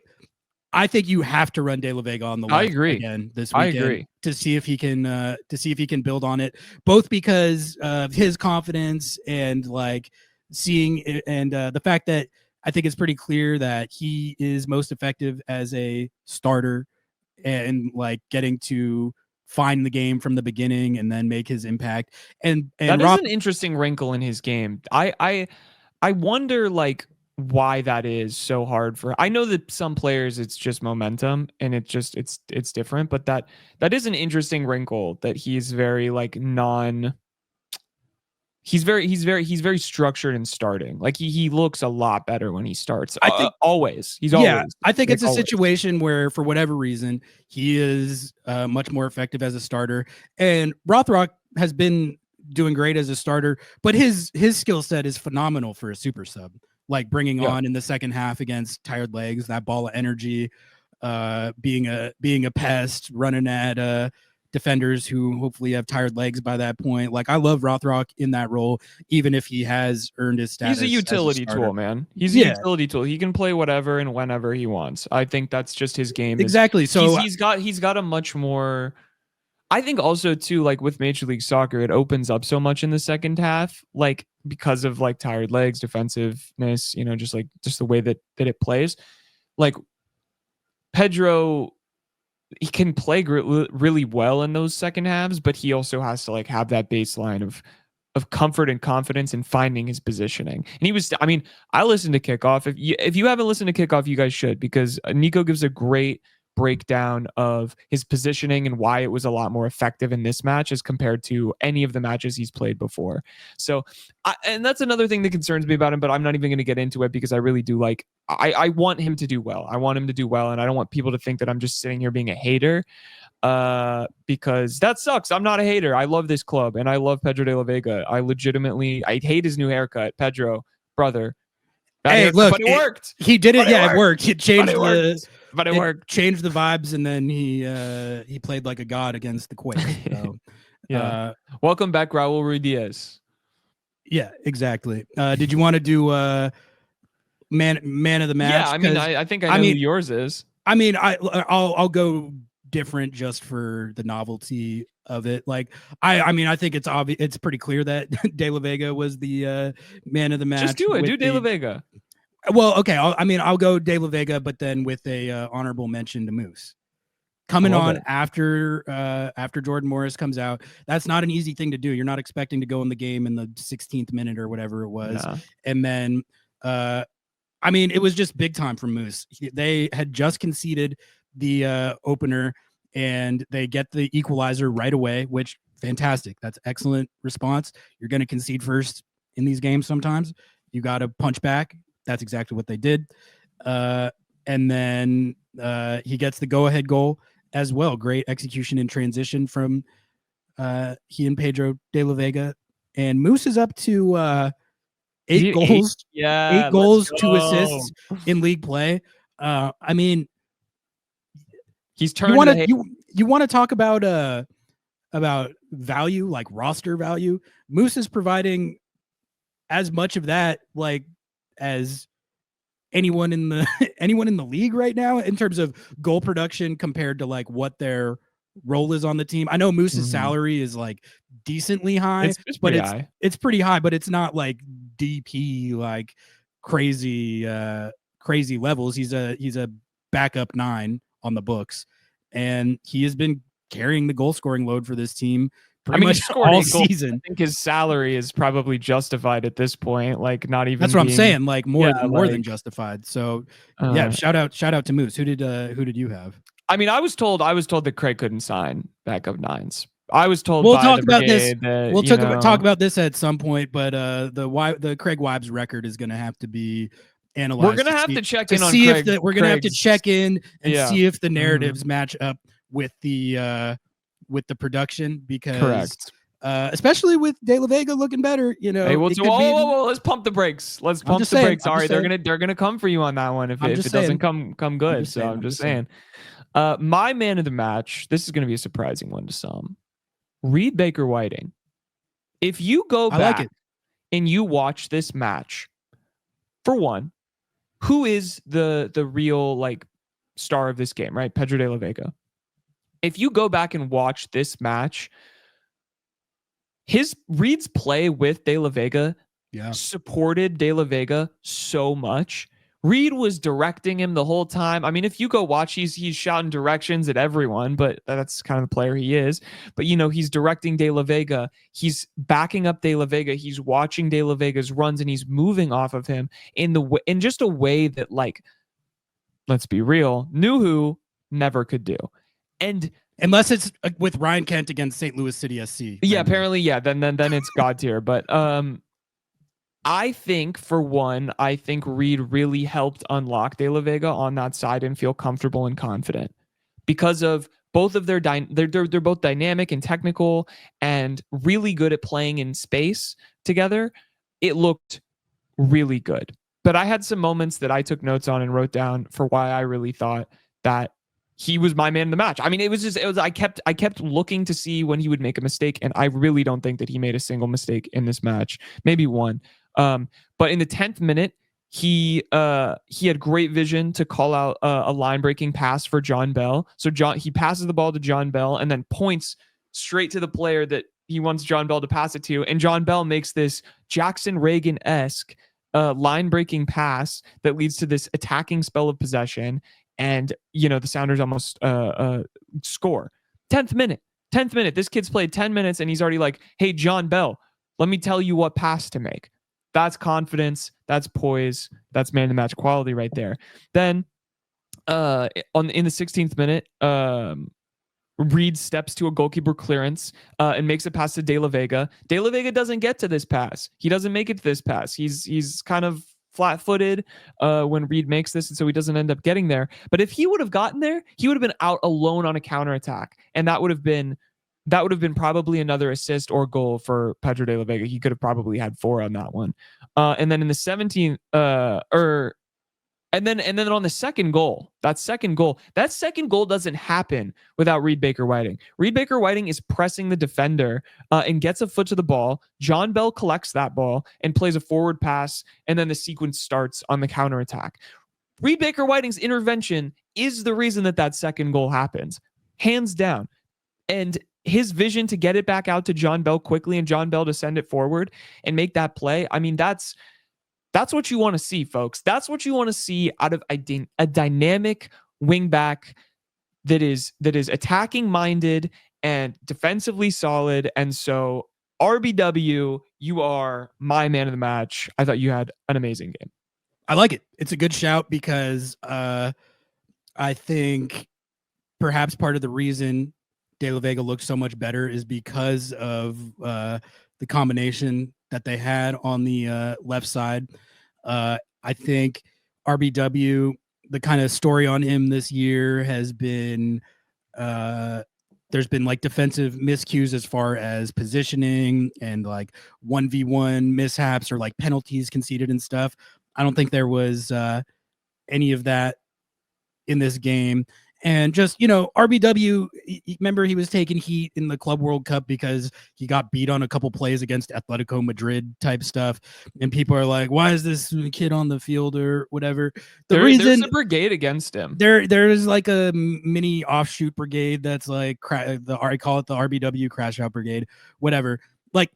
you have to run De La Vega on the left again this weekend to see if he can build on it, both because of his confidence and like seeing it, and the fact that I think it's pretty clear that he is most effective as a starter and like getting to find the game from the beginning and then make his impact. And that is an interesting wrinkle in his game. I wonder like why that is so hard for. I know that some players it's just momentum and it's different, but that is an interesting wrinkle that he's very like he's very structured in starting. Like he looks a lot better when he starts. I think always. I think it's a situation where for whatever reason he is much more effective as a starter, and Rothrock has been doing great as a starter, but his skill set is phenomenal for a super sub. Like bringing on in the second half against tired legs, that ball of energy, being a pest, running at defenders who hopefully have tired legs by that point. Like I love Rothrock in that role, even if he has earned his status. He's a utility tool, man. He's a utility tool. He can play whatever and whenever he wants. I think that's just his game. Exactly. So he's got a much more. I think also too, like with Major League Soccer, it opens up so much in the second half, like because of like tired legs, defensiveness, just the way that it plays. Like Pedro, he can play really well in those second halves, but he also has to like have that baseline of comfort and confidence in finding his positioning. And I listened to Kickoff. If you haven't listened to Kickoff, you guys should, because Nico gives a great breakdown of his positioning and why it was a lot more effective in this match as compared to any of the matches he's played before. So, and that's another thing that concerns me about him, but I'm not even going to get into it because I really do like, I want him to do well. I want him to do well. And I don't want people to think that I'm just sitting here being a hater, because that sucks. I'm not a hater. I love this club and I love Pedro de la Vega. I hate his new haircut. Pedro, brother. Hey, look, but it worked. He did it. Yeah, it worked. It changed but it worked. Changed the vibes, and then he played like a god against the Quake. So, yeah. Welcome back, Raul Ruiz. Yeah, exactly. Did you want to do man of the match? Yeah, I mean, I think I know who yours is. I mean, I'll go different just for the novelty of it. Like I think it's obvious. It's pretty clear that De La Vega was the man of the match. Just do it. Do De La Vega. Well, okay. I'll go De La Vega, but then with a honorable mention to Moose coming on after Jordan Morris comes out. That's not an easy thing to do. You're not expecting to go in the game in the 16th minute or whatever it was, and then it was just big time for Moose. They had just conceded the opener, and they get the equalizer right away, which fantastic. That's excellent response. You're going to concede first in these games. Sometimes you got to punch back. That's exactly what they did. And then he gets the go-ahead goal as well. Great execution in transition from he and Pedro de la Vega. And Moose is up to 8 goals. 8 goals, 2 assists in league play. He's turned. You want to talk about value, like roster value? Moose is providing as much of that, like, as anyone in the anyone in the league right now in terms of goal production compared to like what their role is on the team. I know Moose's salary is like decently high, It's but pretty high. it's pretty high, but it's not like DP like crazy levels. He's a backup 9 on the books, and he has been carrying the goal scoring load for this team pretty much all season. I think his salary is probably justified at this point. Like not even. That's what I'm saying. Like more than justified. So yeah, shout out to Moose. Who did you have? I mean, I was told that Craig couldn't sign backup 9s. I was told we'll talk about this. That, we'll talk about this at some point, but the Craig Weib's record is going to have to be analyzed. We're going to have to check in on see Craig, if we're going to have to check in and see if the narratives Mm-hmm. match up with the production, because correct. Especially with De La Vega looking better, you know. Hey, whoa, let's pump the brakes. Let's pump the brakes. All right, they're gonna come for you on that one if it doesn't come good. So I'm just saying. My man of the match. This is gonna be a surprising one to some. Reed Baker Whiting. If you go back and you watch this match, for one, who is the real like star of this game, right? Pedro De La Vega. If you go back and watch this match, Reed's play with De La Vega supported De La Vega so much. Reed was directing him the whole time. I mean, if you go watch, he's shouting directions at everyone, but that's kind of the player he is. But, you know, he's directing De La Vega. He's backing up De La Vega. He's watching De La Vega's runs, and he's moving off of him in just a way that, like, let's be real, Nuhu never could do. And unless it's with Ryan Kent against St. Louis City SC. Yeah, apparently, yeah. Then it's God tier. But I think, for one, Reed really helped unlock De La Vega on that side and feel comfortable and confident because of both of they're both dynamic and technical and really good at playing in space together. It looked really good. But I had some moments that I took notes on and wrote down for why I really thought that he was my man in the match. I mean, I kept looking to see when he would make a mistake, and I really don't think that he made a single mistake in this match. Maybe one. But in the 10th minute, he had great vision to call out a line breaking pass for John Bell. So he passes the ball to John Bell and then points straight to the player that he wants John Bell to pass it to, and John Bell makes this Jackson Reagan-esque line breaking pass that leads to this attacking spell of possession. And, you know, the Sounders almost score. 10th minute. This kid's played 10 minutes and he's already like, hey, John Bell, let me tell you what pass to make. That's confidence. That's poise. That's man of the match quality right there. Then in the 16th minute, Reed steps to a goalkeeper clearance and makes a pass to De La Vega. De La Vega doesn't get to this pass. He doesn't make it to this pass. He's kind of flat-footed when Reed makes this, and so he doesn't end up getting there. But if he would have gotten there, he would have been out alone on a counterattack, and that would have been probably another assist or goal for Pedro De La Vega. He could have probably had 4 on that one. And then in the 17th, and then on the second goal, that second goal doesn't happen without Reed Baker Whiting. Reed Baker Whiting is pressing the defender and gets a foot to the ball. John Bell collects that ball and plays a forward pass, and then the sequence starts on the counterattack. Reed Baker Whiting's intervention is the reason that second goal happens, hands down. And his vision to get it back out to John Bell quickly and John Bell to send it forward and make that play, I mean, that's what you want to see, folks. That's what you want to see out of a dynamic wingback that is attacking minded and defensively solid. And so, RBW, you are my man of the match. I thought you had an amazing game. I like it. It's a good shout because I think perhaps part of the reason De La Vega looked so much better is because of the combination that they had on the left side. I think RBW, the kind of story on him this year has been there's been like defensive miscues as far as positioning and like 1v1 mishaps or like penalties conceded and stuff. I don't think there was any of that in this game. And just, RBW, remember he was taking heat in the Club World Cup because he got beat on a couple plays against Atletico Madrid type stuff. And people are like, why is this kid on the field or whatever? There's a brigade against him. There's like a mini offshoot brigade that's like, I call it the RBW Crash Out Brigade, whatever. Like,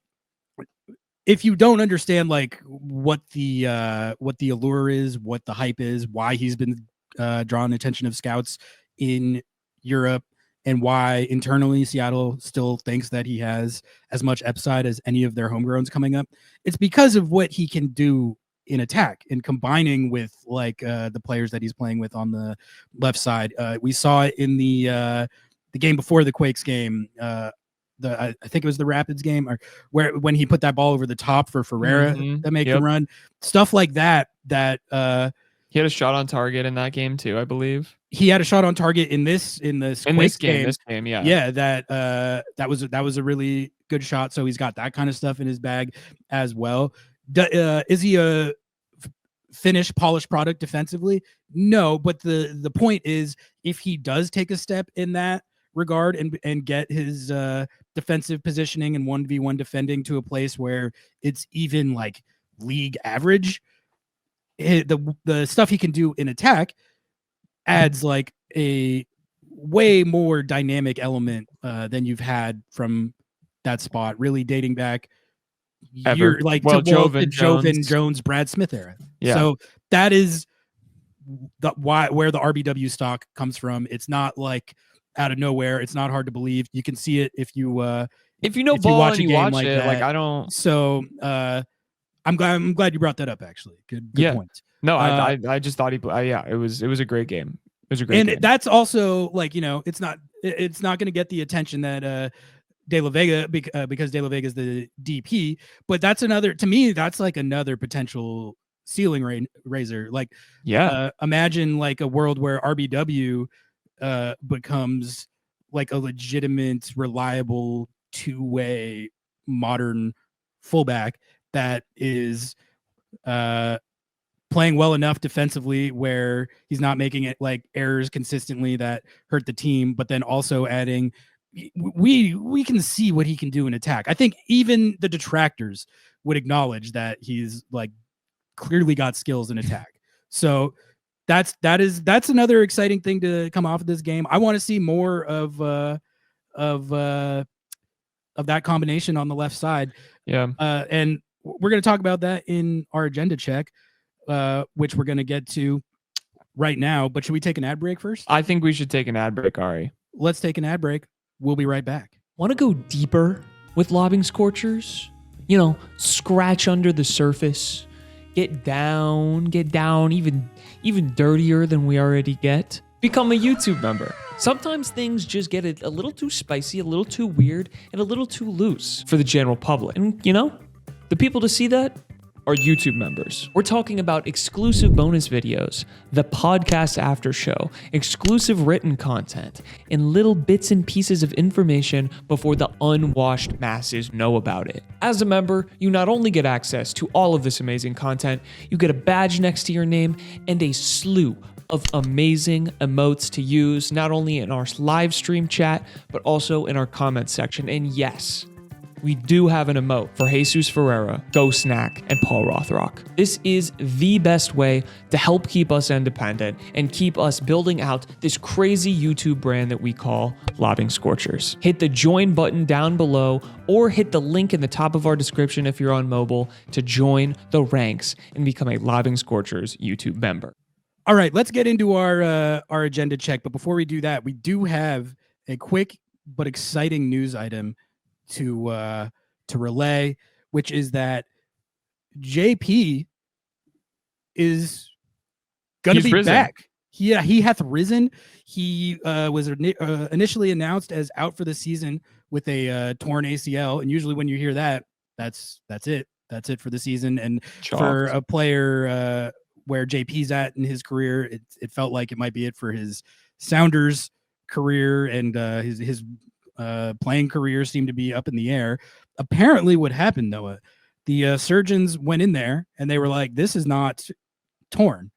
if you don't understand like what the allure is, what the hype is, why he's been drawing attention of scouts in Europe, and why internally Seattle still thinks that he has as much upside as any of their homegrowns coming up, it's because of what he can do in attack and combining with like the players that he's playing with on the left side. We saw it in the game before the Quakes game. I think it was the Rapids game, or when he put that ball over the top for Ferreira to make the run, stuff like that. He had a shot on target in that game too, I believe. He had a shot on target in this game. Yeah. That was a really good shot. So he's got that kind of stuff in his bag as well. Is he a finished, polished product defensively? No, but the point is, if he does take a step in that regard and get his defensive positioning and 1v1 defending to a place where it's even like league average, the stuff he can do in attack adds like a way more dynamic element than you've had from that spot, really dating back Jovan Jones, Brad Smith era. Yeah. So that is where the RBW stock comes from. It's not like out of nowhere. It's not hard to believe. You can see it if you ball and you watch it. Like I don't. So I'm glad you brought that up. Actually, good point. No, I just thought it was a great game. It was a great game. And that's also like, it's not going to get the attention that De La Vega because De La Vega is the DP, but that's like another potential ceiling raiser. Like, imagine like a world where RBW becomes like a legitimate, reliable two-way modern fullback that is playing well enough defensively where he's not making it like errors consistently that hurt the team, but then also adding, we can see what he can do in attack. I think even the detractors would acknowledge that he's like clearly got skills in attack. So that's another exciting thing to come off of this game. I want to see more of that combination on the left side. Yeah. And we're going to talk about that in our agenda check, which we're going to get to right now. But should we take an ad break first? I think we should take an ad break, Ari. Let's take an ad break. We'll be right back. Want to go deeper with Lobbing Scorchers? Scratch under the surface. Get down even dirtier than we already get. Become a YouTube member. Sometimes things just get a little too spicy, a little too weird, and a little too loose for the general public. And the people to see that are YouTube members. We're talking about exclusive bonus videos, the podcast after show, exclusive written content, and little bits and pieces of information before the unwashed masses know about it. As a member, you not only get access to all of this amazing content, you get a badge next to your name and a slew of amazing emotes to use, not only in our live stream chat, but also in our comment section. And yes, we do have an emote for Jesus Ferreira, Go Snack, and Paul Rothrock. This is the best way to help keep us independent and keep us building out this crazy YouTube brand that we call Lobbing Scorchers. Hit the join button down below or hit the link in the top of our description if you're on mobile to join the ranks and become a Lobbing Scorchers YouTube member. All right, let's get into our agenda check. But before we do that, we do have a quick but exciting news item to relay, which is that JP is gonna be back. He hath risen. He was initially announced as out for the season with a torn ACL, and usually when you hear that, that's it. That's it for the season. And for a player where JP's at in his career, it felt like it might be it for his Sounders career, and his playing career seemed to be up in the air. Apparently what happened, Noah, the surgeons went in there and they were like, this is not torn.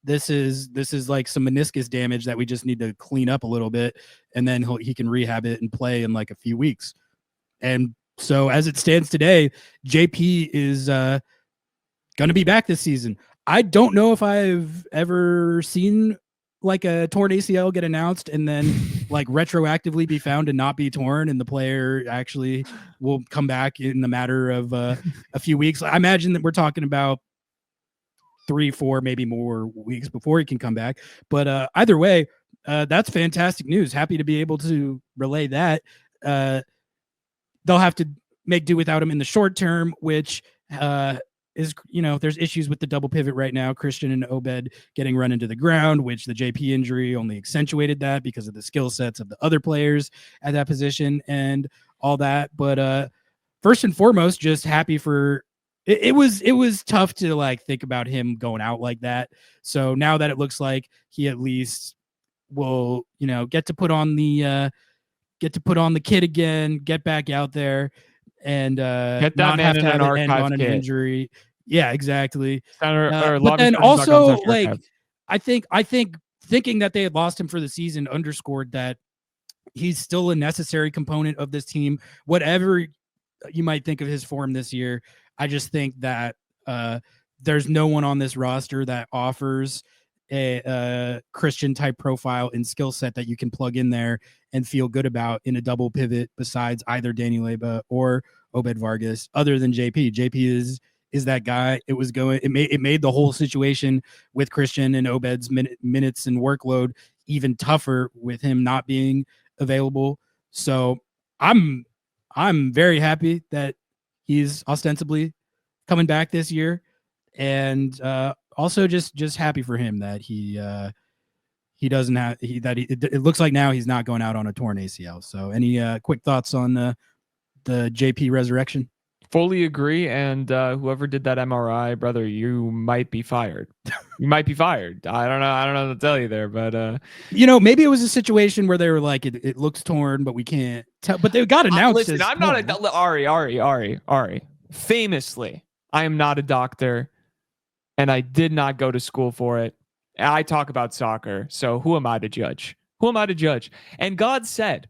this is like some meniscus damage that we just need to clean up a little bit, and then he can rehab it and play in like a few weeks. And so as it stands today, JP is going to be back this season. I don't know if I've ever seen like a torn ACL get announced and then like retroactively be found to not be torn, and the player actually will come back in the matter of a few weeks. I imagine that we're talking about 3-4, maybe more weeks before he can come back. But either way, that's fantastic news. Happy to be able to relay that. They'll have to make do without him in the short term, which is, there's issues with the double pivot right now. Christian and Obed getting run into the ground, which the JP injury only accentuated that because of the skill sets of the other players at that position and all that. But first and foremost, just happy for it was tough to like think about him going out like that. So now that it looks like he at least will, get to put on the kit again, get back out there, and Get that not man have in to have an it end on archive an kit. injury. Yeah, exactly. But then also, like, I think thinking that they had lost him for the season underscored that he's still a necessary component of this team. Whatever you might think of his form this year, I just think that there's no one on this roster that offers a Christian type profile and skill set that you can plug in there and feel good about in a double pivot besides either Danny Leyba or Obed Vargas, other than JP. JP is that guy. It made the whole situation with Christian and Obed's minutes and workload even tougher with him not being available. So I'm very happy that he's ostensibly coming back this year, and also just happy for him that he doesn't have it looks like now he's not going out on a torn ACL. So any quick thoughts on the JP resurrection? Fully agree. And whoever did that MRI, brother, you might be fired. You might be fired. I don't know what to tell you there, but maybe it was a situation where they were like, it looks torn, but we can't tell. But they got announced. Listen, I'm torn. not Ari. Famously, I am not a doctor, and I did not go to school for it. I talk about soccer, so who am I to judge? And God said,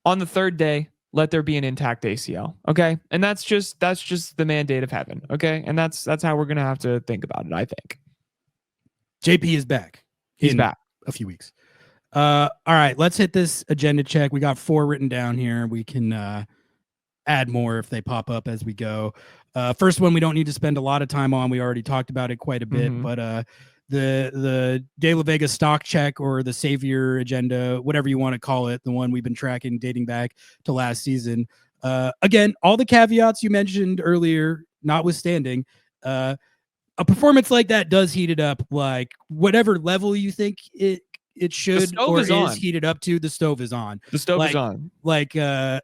on the third day, let there be an intact ACL. Okay, and that's just the mandate of heaven. Okay, and that's how we're gonna have to think about it. I think JP is back. He's back. A few weeks. All right, let's hit this agenda check. We got 4 written down here. We can add more if they pop up as we go. First one we don't need to spend a lot of time on. We already talked about it quite a bit, but the De La Vega stock check, or the savior agenda, whatever you want to call it, the one we've been tracking dating back to last season. Again, all the caveats you mentioned earlier notwithstanding, a performance like that does heat it up, like whatever level you think it should or is heated up to. The stove is on. Is on. Like it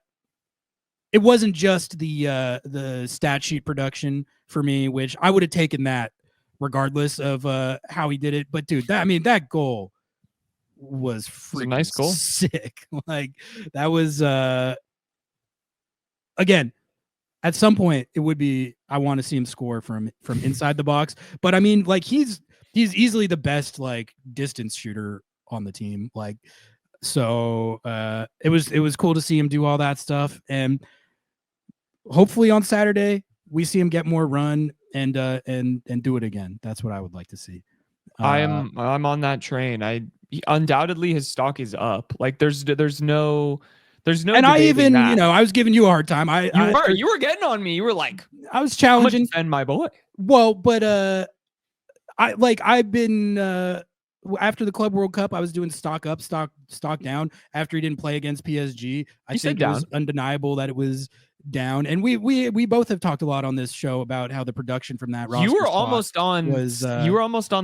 wasn't just the stat sheet production for me, which I would have taken that regardless of how he did it. But dude, that goal was freaking a nice goal. Sick. Like that was again, at some point it would be, I want to see him score from inside the box. But I mean, like he's easily the best like distance shooter on the team. Like, so it was cool to see him do all that stuff, and hopefully on Saturday we see him get more run and do it again. That's what I would like to see. I'm on that train. Undoubtedly his stock is up. Like there's no. And I even that. I was giving you a hard time. You were getting on me. You were like, I was challenging and my boy. Well, but I've been after the Club World Cup, I was doing stock up, stock down after he didn't play against PSG. I think it was undeniable that it was down, and we both have talked a lot on this show about how the production from that roster you were almost on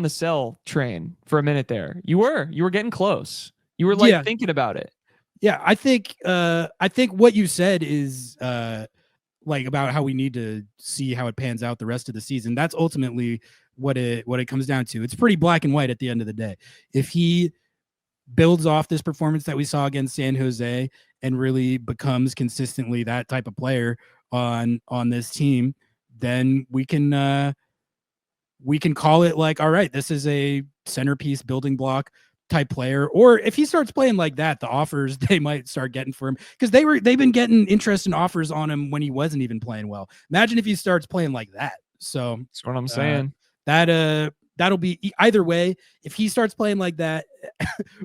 the sell train for a minute there. You were getting close. You were like thinking about it. Yeah, I think what you said is like about how we need to see how it pans out the rest of the season. That's ultimately what it comes down to. It's pretty black and white at the end of the day. If he builds off this performance that we saw against San Jose and really becomes consistently that type of player on this team, then we can call it like, all right, this is a centerpiece building block type player, or if he starts playing like that, the offers they might start getting for him, because they've been getting interest and offers on him when he wasn't even playing well. Imagine if he starts playing like that. So That's what I'm saying. That'll be either way. If he starts playing like that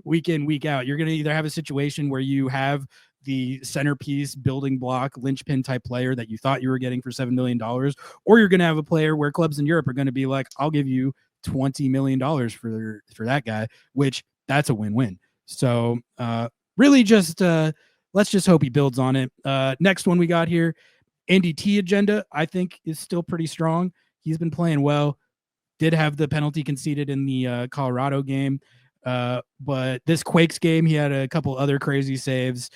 week in, week out, you're going to either have a situation where you have the centerpiece building block linchpin type player that you thought you were getting for $7 million, or you're going to have a player where clubs in Europe are going to be like, I'll give you $20 million for that guy, which that's a win-win. So really just let's just hope he builds on it. Next one we got here, Andy T agenda, I think is still pretty strong. He's been playing well. Did have the penalty conceded in the Colorado game. But this Quakes game, he had a couple other crazy saves.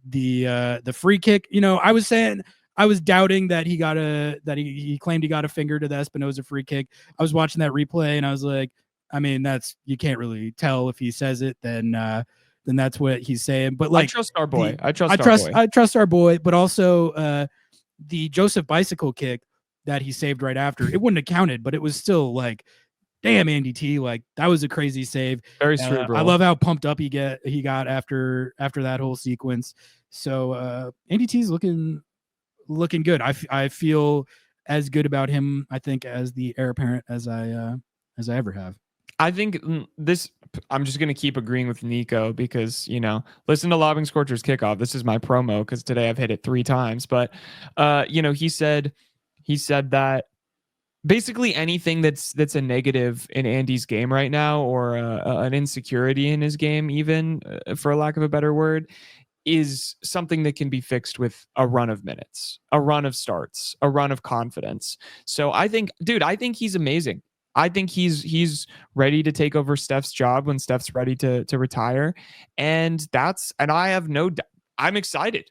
The free kick, I was doubting that he claimed he got a finger to the Espinoza free kick. I was watching that replay and I was like, I mean, you can't really tell if he says it, then that's what he's saying. But like, I trust our boy. I trust our boy, but also the Joseph bicycle kick that he saved right after, it wouldn't have counted, but it was still like, damn, Andy T, like that was a crazy save. Very cerebral. I love how pumped up he got after that whole sequence. So Andy T's looking good. I feel as good about him, I think, as the heir apparent as I ever have. I think I'm just going to keep agreeing with Nico because, listen to Lobbing Scorchers Kickoff. This is my promo because today I've hit it 3 times. But, he said that basically anything that's a negative in Andy's game right now, or an insecurity in his game, even for lack of a better word, is something that can be fixed with a run of minutes, a run of starts, a run of confidence. So I think he's amazing. I think he's ready to take over Steph's job when Steph's ready to retire. And I have no doubt. I'm excited.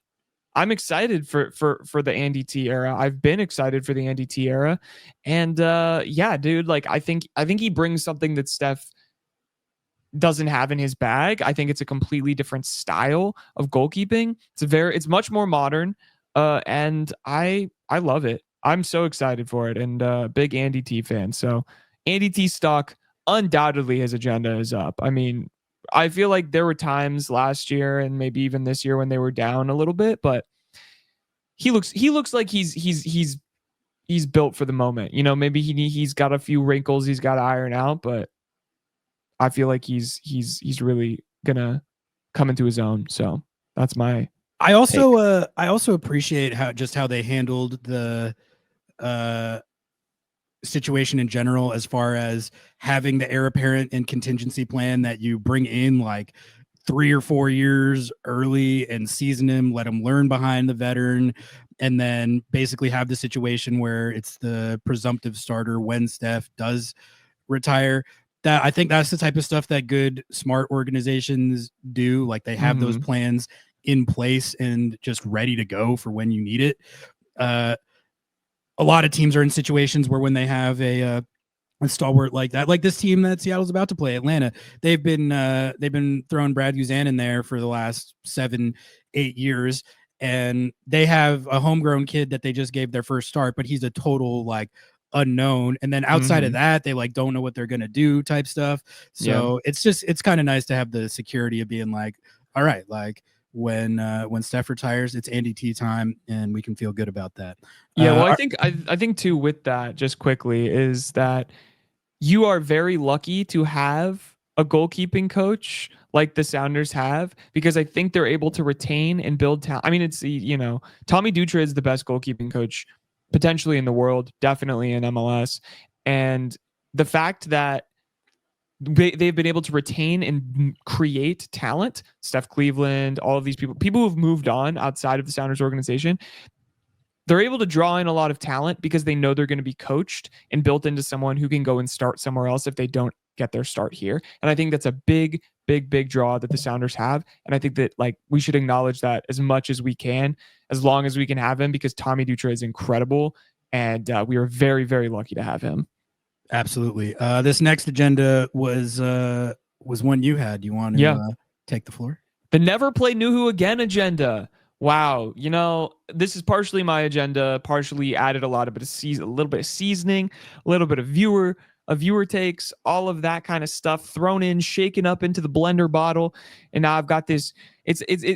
I'm excited for the Andy T era. I've been excited for the Andy T era. And dude, like I think he brings something that Steph doesn't have in his bag. I think it's a completely different style of goalkeeping. It's much more modern. And I love it. I'm so excited for it, and big Andy T fan. So Andy T stock, undoubtedly his agenda is up. I mean, I feel like there were times last year and maybe even this year when they were down a little bit, but he looks like he's built for the moment. Maybe he's got a few wrinkles he's got to iron out, but I feel like he's really gonna come into his own. So that's my. I also appreciate how they handled the situation in general, as far as having the heir apparent and contingency plan that you bring in like 3 or 4 years early and season him, let him learn behind the veteran, and then basically have the situation where it's the presumptive starter when Steph does retire. That I think that's the type of stuff that good, smart organizations do. Like they have those plans in place and just ready to go for when you need it. A lot of teams are in situations where when they have a stalwart like that, like this team that Seattle's about to play, Atlanta, they've been throwing Brad Guzan in there for the last 7-8 years, and they have a homegrown kid that they just gave their first start, but he's a total like unknown. And then outside of that, they like don't know what they're gonna do type stuff. So it's kind of nice to have the security of being like, all right, like when Steph retires, it's Andy T time, and we can feel good about that. Yeah, well, I think too with that, just quickly, is that you are very lucky to have a goalkeeping coach like the Sounders have, because I think they're able to retain and build talent. I mean, it's Tommy Dutra is the best goalkeeping coach potentially in the world, definitely in MLS, and the fact that they've been able to retain and create talent, Steph Cleveland, all of these people who've moved on outside of the Sounders organization, they're able to draw in a lot of talent because they know they're going to be coached and built into someone who can go and start somewhere else if they don't get their start here. And I think that's a big draw that the Sounders have. And I think that like we should acknowledge that as much as we can, as long as we can have him, because Tommy Dutra is incredible. And we are very, very lucky to have him. Absolutely. This next agenda was one you had. You want to take the floor? The never play Nuhu again agenda. Wow. This is partially my agenda, partially added a little bit of seasoning, a little bit of viewer viewer takes, all of that kind of stuff thrown in, shaken up into the blender bottle, and now I've got this.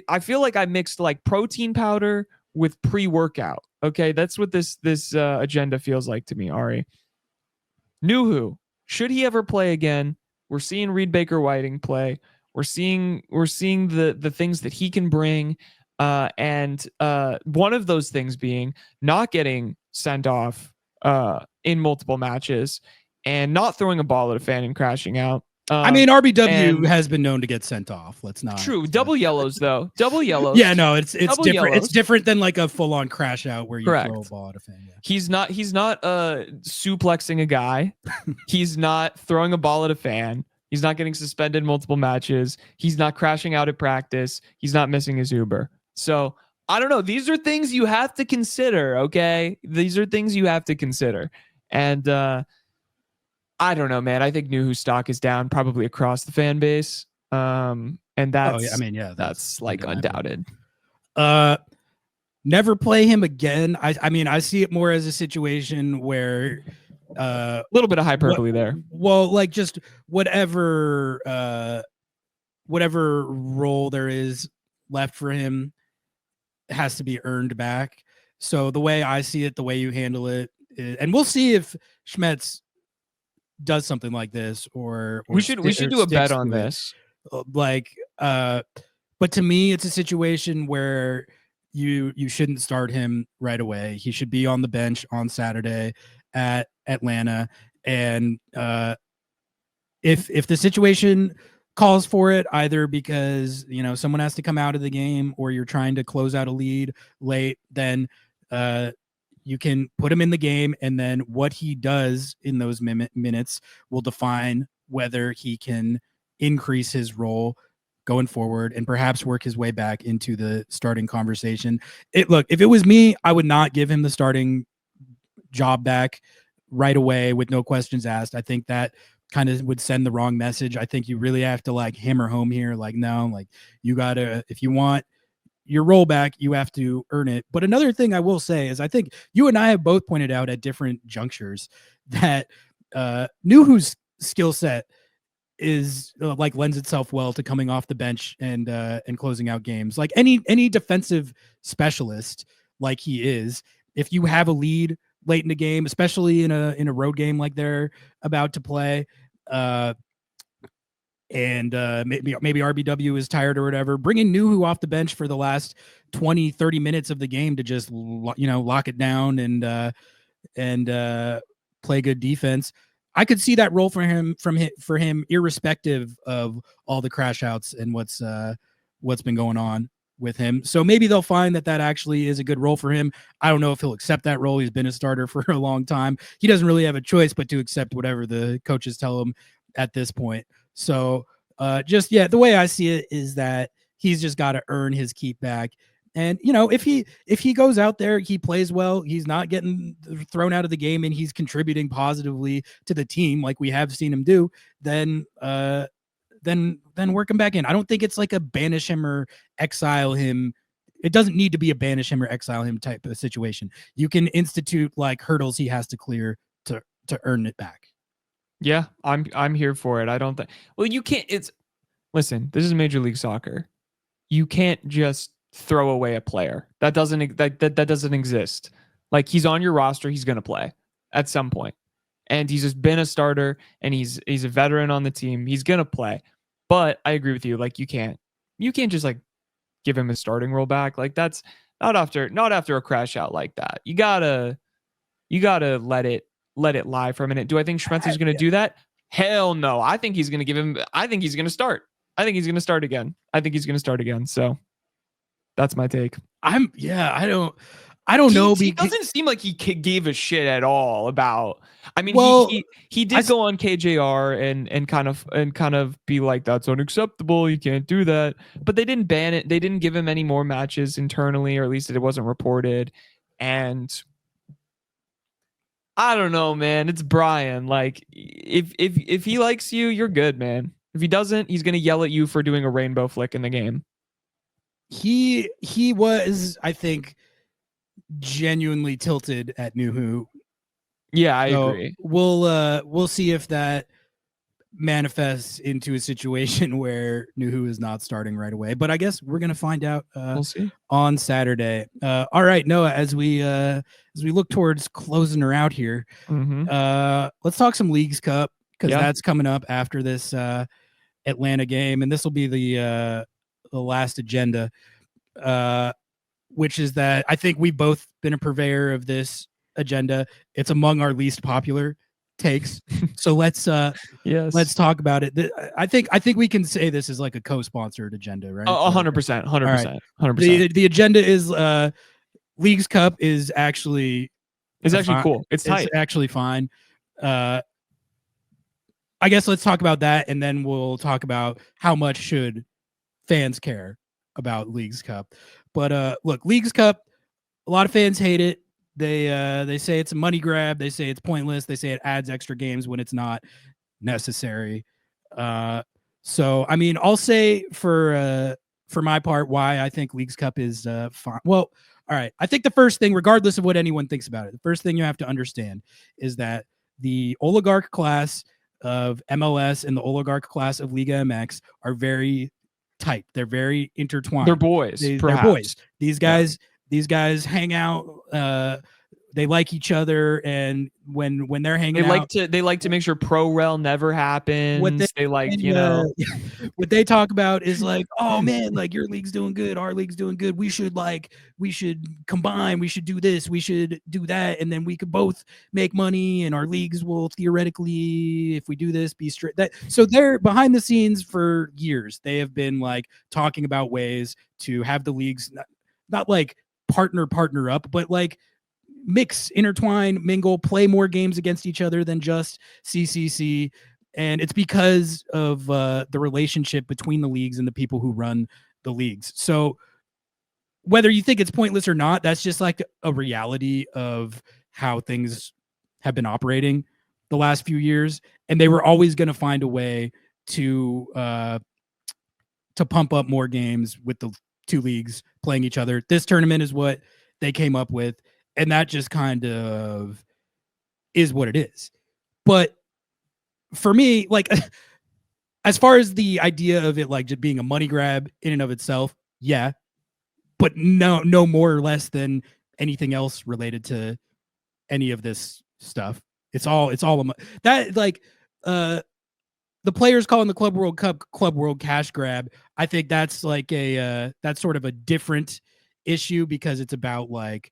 I feel like I mixed like protein powder with pre-workout. Okay, that's what this agenda feels like to me, Ari. Nuhu, should he ever play again? We're seeing Reed Baker Whiting play. We're seeing the things that he can bring, and one of those things being not getting sent off in multiple matches and not throwing a ball at a fan and crashing out. I mean, RBW has been known to get sent off. Let's not. True. Double yellows, though. Double yellows. Yeah, no, it's different. Yellows. It's different than like a full-on crash out where you throw a ball at a fan. Yeah. He's not suplexing a guy. He's not throwing a ball at a fan. He's not getting suspended multiple matches. He's not crashing out at practice. He's not missing his Uber. So I don't know. These are things you have to consider. Okay, these are things you have to consider. And I don't know, man. I think Nuhu's stock is down probably across the fan base. And that's that's like undoubted. Never play him again. I mean, I see it more as a situation where a little bit of hyperbole there. Well, like just whatever role there is left for him has to be earned back. So the way I see it, the way you handle it, and we'll see if Schmetz does something like this, or we should do a bet on this. But to me, it's a situation where you shouldn't start him right away. He should be on the bench on Saturday at Atlanta, and if the situation calls for it, either because someone has to come out of the game or you're trying to close out a lead late, then you can put him in the game, and then what he does in those minutes will define whether he can increase his role going forward and perhaps work his way back into the starting conversation. Look, if it was me, I would not give him the starting job back right away with no questions asked. I think that kind of would send the wrong message. I think you really have to like hammer home here. Like, no, like you gotta, if you want your rollback, you have to earn it. But another thing I will say is I think you and I have both pointed out at different junctures that Nuhu's skill set is like lends itself well to coming off the bench and closing out games. Like any defensive specialist like he is, if you have a lead late in the game, especially in a road game like they're about to play, and maybe RBW is tired or whatever, bringing Nuhu off the bench for the last 20-30 minutes of the game to just lock it down and play good defense. I could see that role for him irrespective of all the crash outs and what's been going on with him. So maybe they'll find that actually is a good role for him. I don't know if he'll accept that role. He's been a starter for a long time. He doesn't really have a choice but to accept whatever the coaches tell him at this point. So the way I see it is that he's just got to earn his keep back. And, if he goes out there, he plays well, he's not getting thrown out of the game and he's contributing positively to the team like we have seen him do, then work him back in. I don't think it's like a banish him or exile him. It doesn't need to be a banish him or exile him type of situation. You can institute like hurdles he has to clear to earn it back. Yeah, I'm here for it. I don't think. Well, you can't. Listen. This is Major League Soccer. You can't just throw away a player. That doesn't exist. Like, he's on your roster. He's gonna play at some point, and he's just been a starter, and he's a veteran on the team. He's gonna play. But I agree with you. Like, you can't just like give him a starting role back. Like, that's not after a crash out like that. You gotta let it lie for a minute. Do I think Schmetz is going to do that? Hell no. I think he's going to start. I think he's going to start again. So that's my take. I don't know. He doesn't seem like he gave a shit at all about, I mean, he did go on KJR and kind of be like, that's unacceptable. You can't do that. But they didn't ban it. They didn't give him any more matches internally, or at least it wasn't reported. And I don't know, man. It's Brian. Like, if he likes you, you're good, man. If he doesn't, he's gonna yell at you for doing a rainbow flick in the game. He was, I think, genuinely tilted at Nuhu Yeah, I So agree. we'll see if that manifests into a situation where Nuhu is not starting right away. But I guess we're gonna find out We'll see. on Saturday. All right, Noah, as we look towards closing her out here, Mm-hmm. let's talk some Leagues Cup, because Yeah. that's coming up after this Atlanta game, and this will be the last agenda, which is that I think we've both been a purveyor of this agenda. It's among our least popular takes. So let's Yes. talk about it. I think we can say this is like a co-sponsored agenda, right? 100%. 100%. 100%. The agenda is Leagues Cup is actually It's actually cool. It's tight. It's actually fine. I guess let's talk about that, and then we'll talk about how much should fans care about Leagues Cup. But look, Leagues Cup, a lot of fans hate it. They say it's a money grab. They say it's pointless. They say it adds extra games when it's not necessary. So I mean, I'll say for my part why I think Leagues Cup is fine. Well, all right. I think the first thing, regardless of what anyone thinks about it, the first thing you have to understand is that the oligarch class of MLS and the oligarch class of Liga MX are very tight. They're very intertwined. They're boys. They're boys. These guys hang out. They like each other, and when they're hanging out, they like to make sure pro rel never happens. What they talk about is like, oh man, like your league's doing good, our league's doing good. We should combine. We should do this. We should do that, and then we could both make money, and our leagues will theoretically, if we do this, be straight. So they're behind the scenes for years. They have been like talking about ways to have the leagues not like partner up, but like mix, intertwine, mingle, play more games against each other than just CCC. And it's because of the relationship between the leagues and the people who run the leagues. So whether you think it's pointless or not, that's just like a reality of how things have been operating the last few years. And they were always going to find a way to pump up more games with the two leagues playing each other. This tournament is what they came up with, and that just kind of is what it is. But for me, like, as far as the idea of it like just being a money grab in and of itself, yeah, but no more or less than anything else related to any of this stuff. It's all that like the players calling the Club World Cup Club World cash grab. I think that's like that's sort of a different issue because it's about like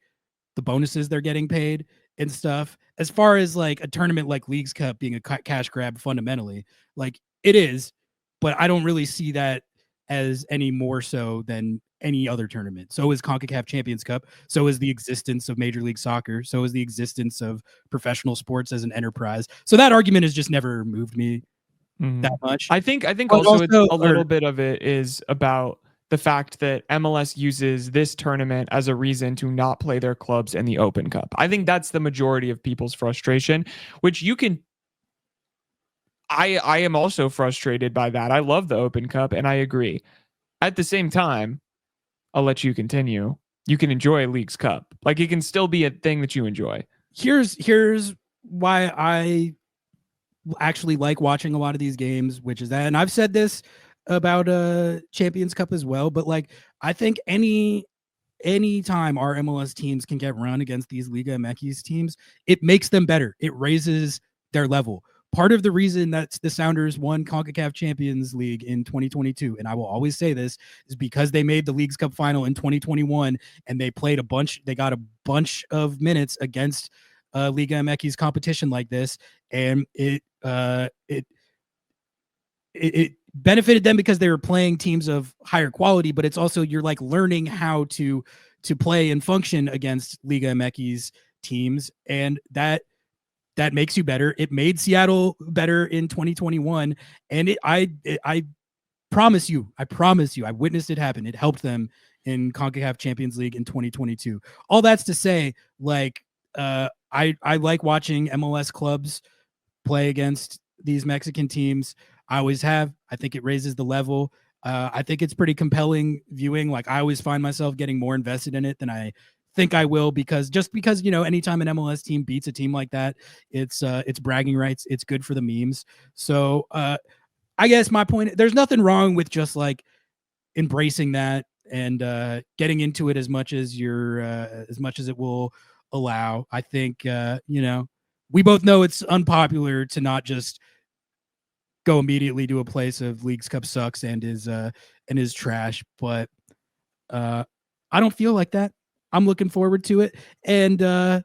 the bonuses they're getting paid and stuff. As far as like a tournament like Leagues Cup being a cash grab, fundamentally, like it is, but I don't really see that as any more so than any other tournament. So is CONCACAF Champions Cup. So is the existence of Major League Soccer. So is the existence of professional sports as an enterprise. So that argument has just never moved me that much. I think also it's a little bit of it is about the fact that MLS uses this tournament as a reason to not play their clubs in the Open Cup. I think that's the majority of people's frustration, which you can. I am also frustrated by that. I love the Open Cup, and I agree. At the same time, I'll let you continue. You can enjoy Leagues Cup. Like, it can still be a thing that you enjoy. Here's why I actually like watching a lot of these games, which is that, and I've said this about Champions Cup as well, but like I think any time our MLS teams can get run against these Liga MX teams, it makes them better. It raises their level. Part of the reason that the Sounders won CONCACAF Champions League in 2022, and I will always say this, is because they made the Leagues Cup final in 2021 and they played they got a bunch of minutes against Liga MX competition like this, and it benefited them because they were playing teams of higher quality, but it's also you're like learning how to play and function against Liga MX teams, and that makes you better. It made Seattle better in 2021, and I promise you, I witnessed it happen. It helped them in CONCACAF Champions League in 2022. All that's to say, like, I like watching MLS clubs play against these Mexican teams. I always have. I think it raises the level. I think it's pretty compelling viewing. Like, I always find myself getting more invested in it than I think I will because anytime an MLS team beats a team like that, it's bragging rights. It's good for the memes. So I guess my point, there's nothing wrong with just like embracing that and getting into it as much as it will allow. I think we both know it's unpopular to not just go immediately to a place of Leagues Cup sucks and is trash, but I don't feel like that. I'm looking forward to it, and I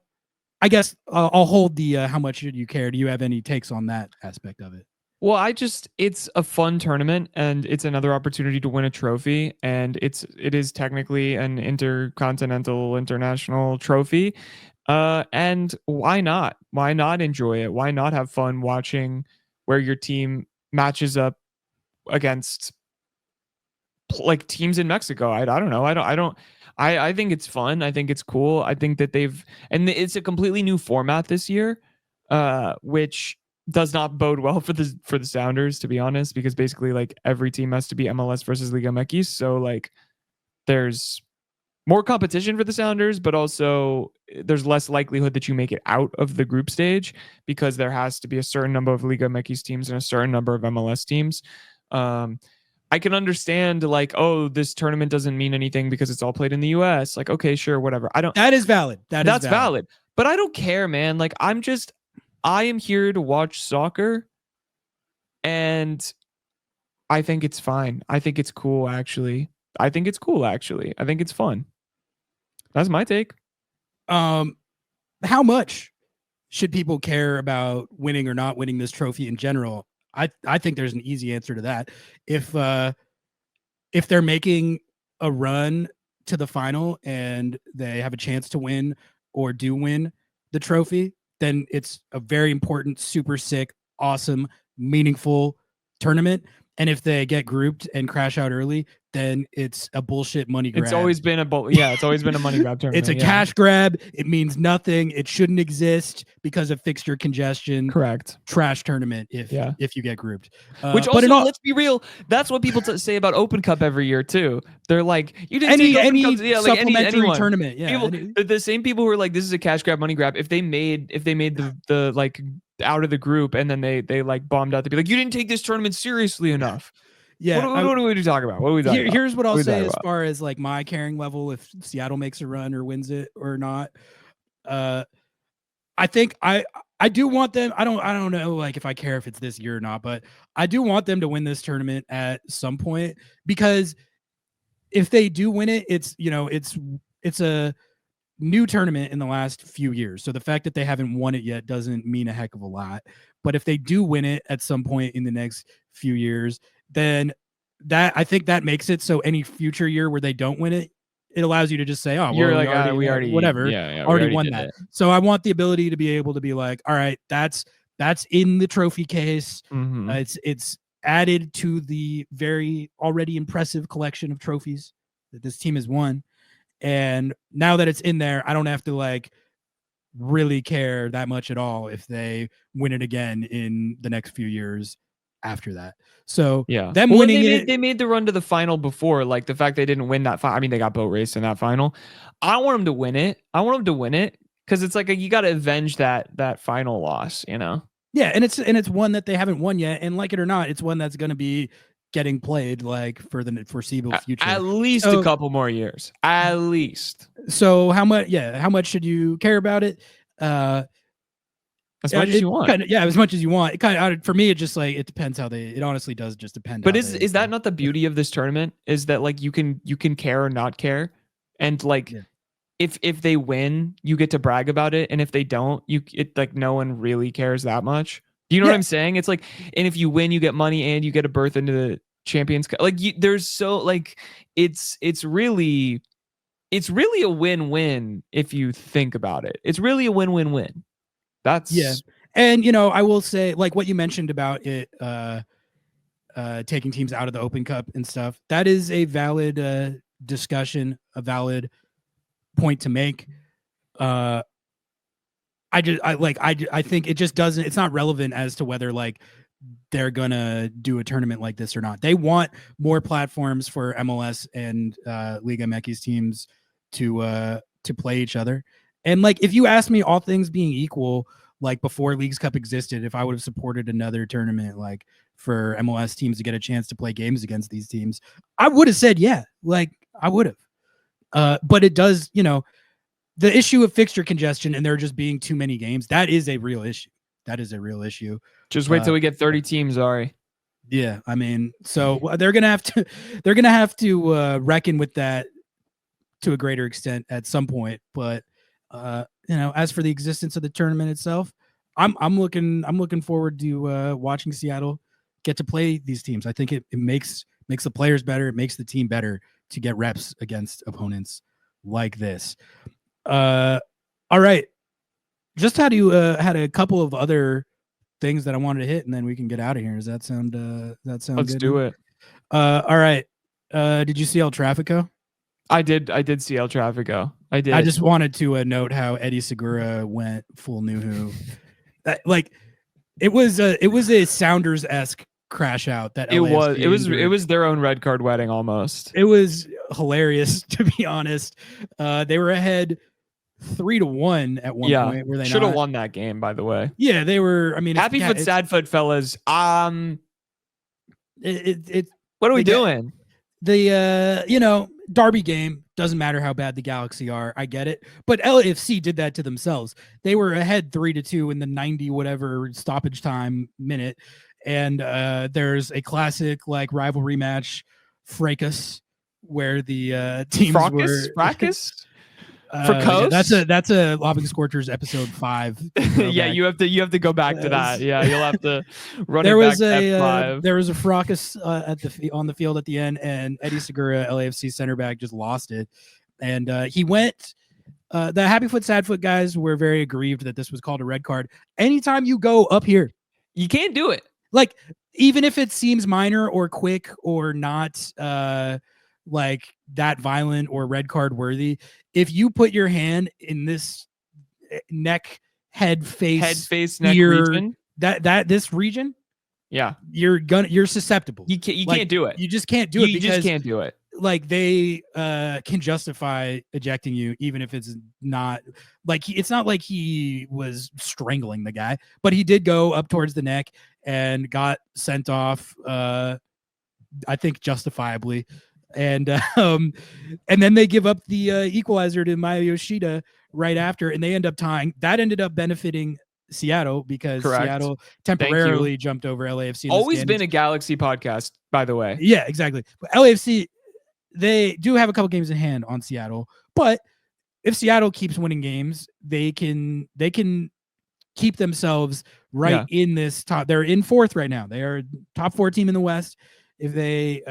guess I'll hold the how much should you care. Do you have any takes on that aspect of it? Well, it's a fun tournament and it's another opportunity to win a trophy, and it is technically an intercontinental international trophy. And why not? Why not enjoy it? Why not have fun watching where your team matches up against like teams in Mexico? I don't know. I think it's fun. I think it's cool. I think that it's a completely new format this year, which does not bode well for the Sounders, to be honest, because basically like every team has to be MLS versus Liga MX. So like there's more competition for the Sounders, but also there's less likelihood that you make it out of the group stage because there has to be a certain number of Liga MX teams and a certain number of MLS teams. I can understand like, oh, this tournament doesn't mean anything because it's all played in the US. Like, okay, sure, whatever. That is valid. That's valid. But I don't care, man. Like I am here to watch soccer, and I think it's fine. I think it's cool, actually. I think it's fun. That's my take. How much should people care about winning or not winning this trophy in general? I think there's an easy answer to that. If they're making a run to the final and they have a chance to win or do win the trophy, then it's a very important, super sick, awesome, meaningful tournament. And if they get grouped and crash out early, then it's a bullshit money grab. It's always been a money grab tournament. It's a cash grab. It means nothing. It shouldn't exist because of fixture congestion. Correct. Trash tournament if you get grouped. Which also, let's be real, that's what people say about Open Cup every year too. They're like, you didn't take Open Cups, supplementary tournament. Yeah, the same people who are like, this is a cash grab, money grab. If they made the like out of the group and then they like bombed out, they'd be like, you didn't take this tournament seriously enough. Yeah. What are we talking about? What are we talking about? Here's what I'll say as far as like my caring level, if Seattle makes a run or wins it or not. I think I do want them. I don't know like if I care if it's this year or not, but I do want them to win this tournament at some point, because if they do win it, it's a new tournament in the last few years. So the fact that they haven't won it yet doesn't mean a heck of a lot. But if they do win it at some point in the next few years, then I think that makes it so any future year where they don't win it, it allows you to just say, oh, well, you're like, we already won that. So I want the ability to be able to be like, all right, that's in the trophy case. Mm-hmm. It's added to the very already impressive collection of trophies that this team has won. And now that it's in there, I don't have to like really care that much at all if they win it again in the next few years after that. So winning they made the run to the final before, like the fact they didn't win that final. I mean, they got boat raced in that final. I don't want them to win it. I want them to win it because it's like you got to avenge that final loss, you know? Yeah, and it's one that they haven't won yet, and like it or not, it's one that's going to be getting played like for the foreseeable future, at least a couple more years, at least. So how much should you care about it? As much as you want. As much as you want. It kind of, for me, it just like it depends how it honestly does just depend. But is that not the beauty of this tournament? Is that like you can care or not care, and like if they win, you get to brag about it, and if they don't, like no one really cares that much. Do you know what I'm saying? It's like, and if you win, you get money and you get a berth into the Champions Cup. Like there's so like it's really a win-win if you think about it. It's really a win-win-win. That's and I will say like what you mentioned about it taking teams out of the Open Cup and stuff, that is a valid discussion, a valid point to make. I think it just doesn't, it's not relevant as to whether like they're gonna do a tournament like this or not. They want more platforms for MLS and Liga MX teams to to play each other. And like, if you ask me, all things being equal, like before Leagues Cup existed, if I would have supported another tournament, like for MLS teams to get a chance to play games against these teams, I would have said, yeah, like I would have. But it does, the issue of fixture congestion and there just being too many games, that is a real issue. That is a real issue. Just wait till we get 30 teams, Ari. Yeah, I mean, so they're gonna have to reckon with that to a greater extent at some point. But as for the existence of the tournament itself, I'm looking forward to watching Seattle get to play these teams. I think it makes the players better. It makes the team better to get reps against opponents like this. All right, just had a couple of other things that I wanted to hit, and then we can get out of here. Does that sound Let's good? do it. All right. Did you see El Trafico? I did see El Trafico. I did. I just wanted to note how Eddie Segura went full Nuhu. Like it was a Sounders-esque crash out that it LAFC was their own red card wedding almost. It was hilarious, to be honest. They were ahead 3-1 at one point. Were they should have won that game, by the way? Yeah, they were. I mean, happy foot, sad foot, fellas. What are we doing? The derby game, doesn't matter how bad the Galaxy are. I get it. But LAFC did that to themselves. They were ahead 3-2 in the 90 whatever stoppage time minute. And there's a classic like rivalry match, fracas, where the teams were fracas. For Coast? That's a Lobbing Scorchers episode 5. Yeah, you have to go back to that. Yeah, you'll have to run there it was back a to F5. There was a fracas on the field at the end, and Eddie Segura, LAFC center back, just lost it. And he went. The happy foot, sad foot guys were very aggrieved that this was called a red card. Anytime you go up here, you can't do it. Like, even if it seems minor or quick or not like that violent or red card worthy, if you put your hand in this neck, head, face, neck ear, region, this region, yeah, you're susceptible. You can't do it. You just can't do it. You just can't do it. Like, they can justify ejecting you even if it's not like it's not like he was strangling the guy, but he did go up towards the neck and got sent off. I think justifiably. And then they give up the equalizer to Maya Yoshida right after, and they end up tying. That ended up benefiting Seattle because Seattle temporarily jumped over LAFC. Always been a Galaxy podcast, by the way. Yeah, exactly. But LAFC, they do have a couple games in hand on Seattle, but if Seattle keeps winning games, they can keep themselves right in this top. They're in 4th right now. They are top 4 team in the West. If they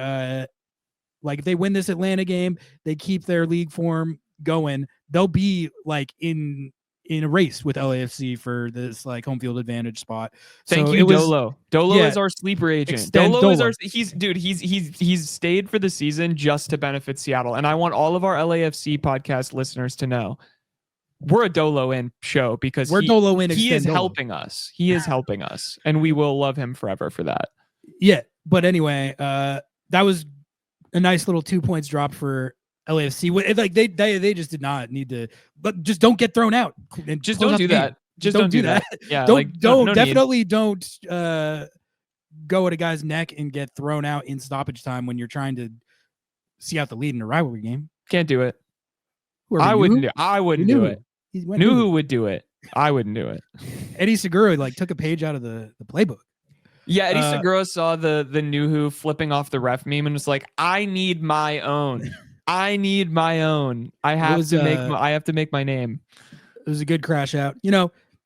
if they win this Atlanta game, they keep their league form going, they'll be like in a race with LAFC for this like home field advantage spot. Thank you, Dolo. Dolo is our sleeper agent. Dolo is our he's stayed for the season just to benefit Seattle. And I want all of our LAFC podcast listeners to know we're a Dolo in show because he is helping us. He is helping us, and we will love him forever for that. Yeah, but anyway, that was a nice little 2 points drop for LAFC. Like they just did not need to, but just don't get thrown out. And just don't do that. Just don't do that. Yeah, don't definitely don't go at a guy's neck and get thrown out in stoppage time when you're trying to see out the lead in a rivalry game. Can't do it. I wouldn't do it. Nuhu would do it. I wouldn't do it. Eddie Segura like took a page out of the playbook. Yeah, Eddie Segura saw the Nuhu flipping off the ref meme and was like, I need my own. I need my own. I have to make my name. It was a good crash out.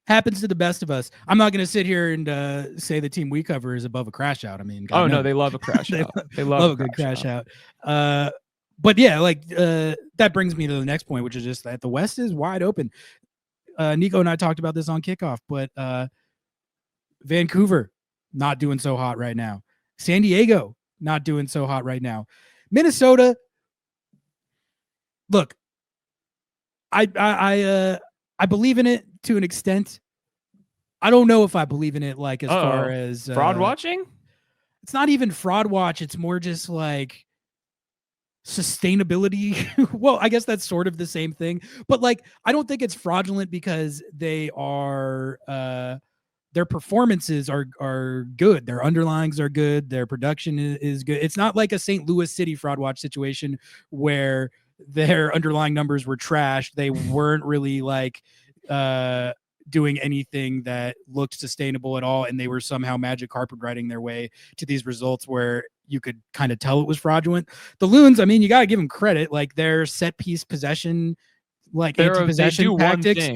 Happens to the best of us. I'm not going to sit here and say the team we cover is above a crash out. I mean, no, they love a crash out. They love a good crash out. But yeah, that brings me to the next point, which is just that the West is wide open. Nico and I talked about this on kickoff, but Vancouver, not doing so hot right now. San Diego, not doing so hot right now. Minnesota, look, I believe in it to an extent. I don't know if I believe in it as far as fraud watching. It's not even fraud watch. It's more just like sustainability. Well, I guess that's sort of the same thing, but like I don't think it's fraudulent because they are their performances are good, their underlyings are good, their production is good. It's not like a St. Louis City fraud watch situation where their underlying numbers were trash. They weren't really like doing anything that looked sustainable at all, and they were somehow magic carpet riding their way to these results where you could kind of tell it was fraudulent. The Loons, I mean, you got to give them credit. Like their set piece possession, like anti-possession tactics,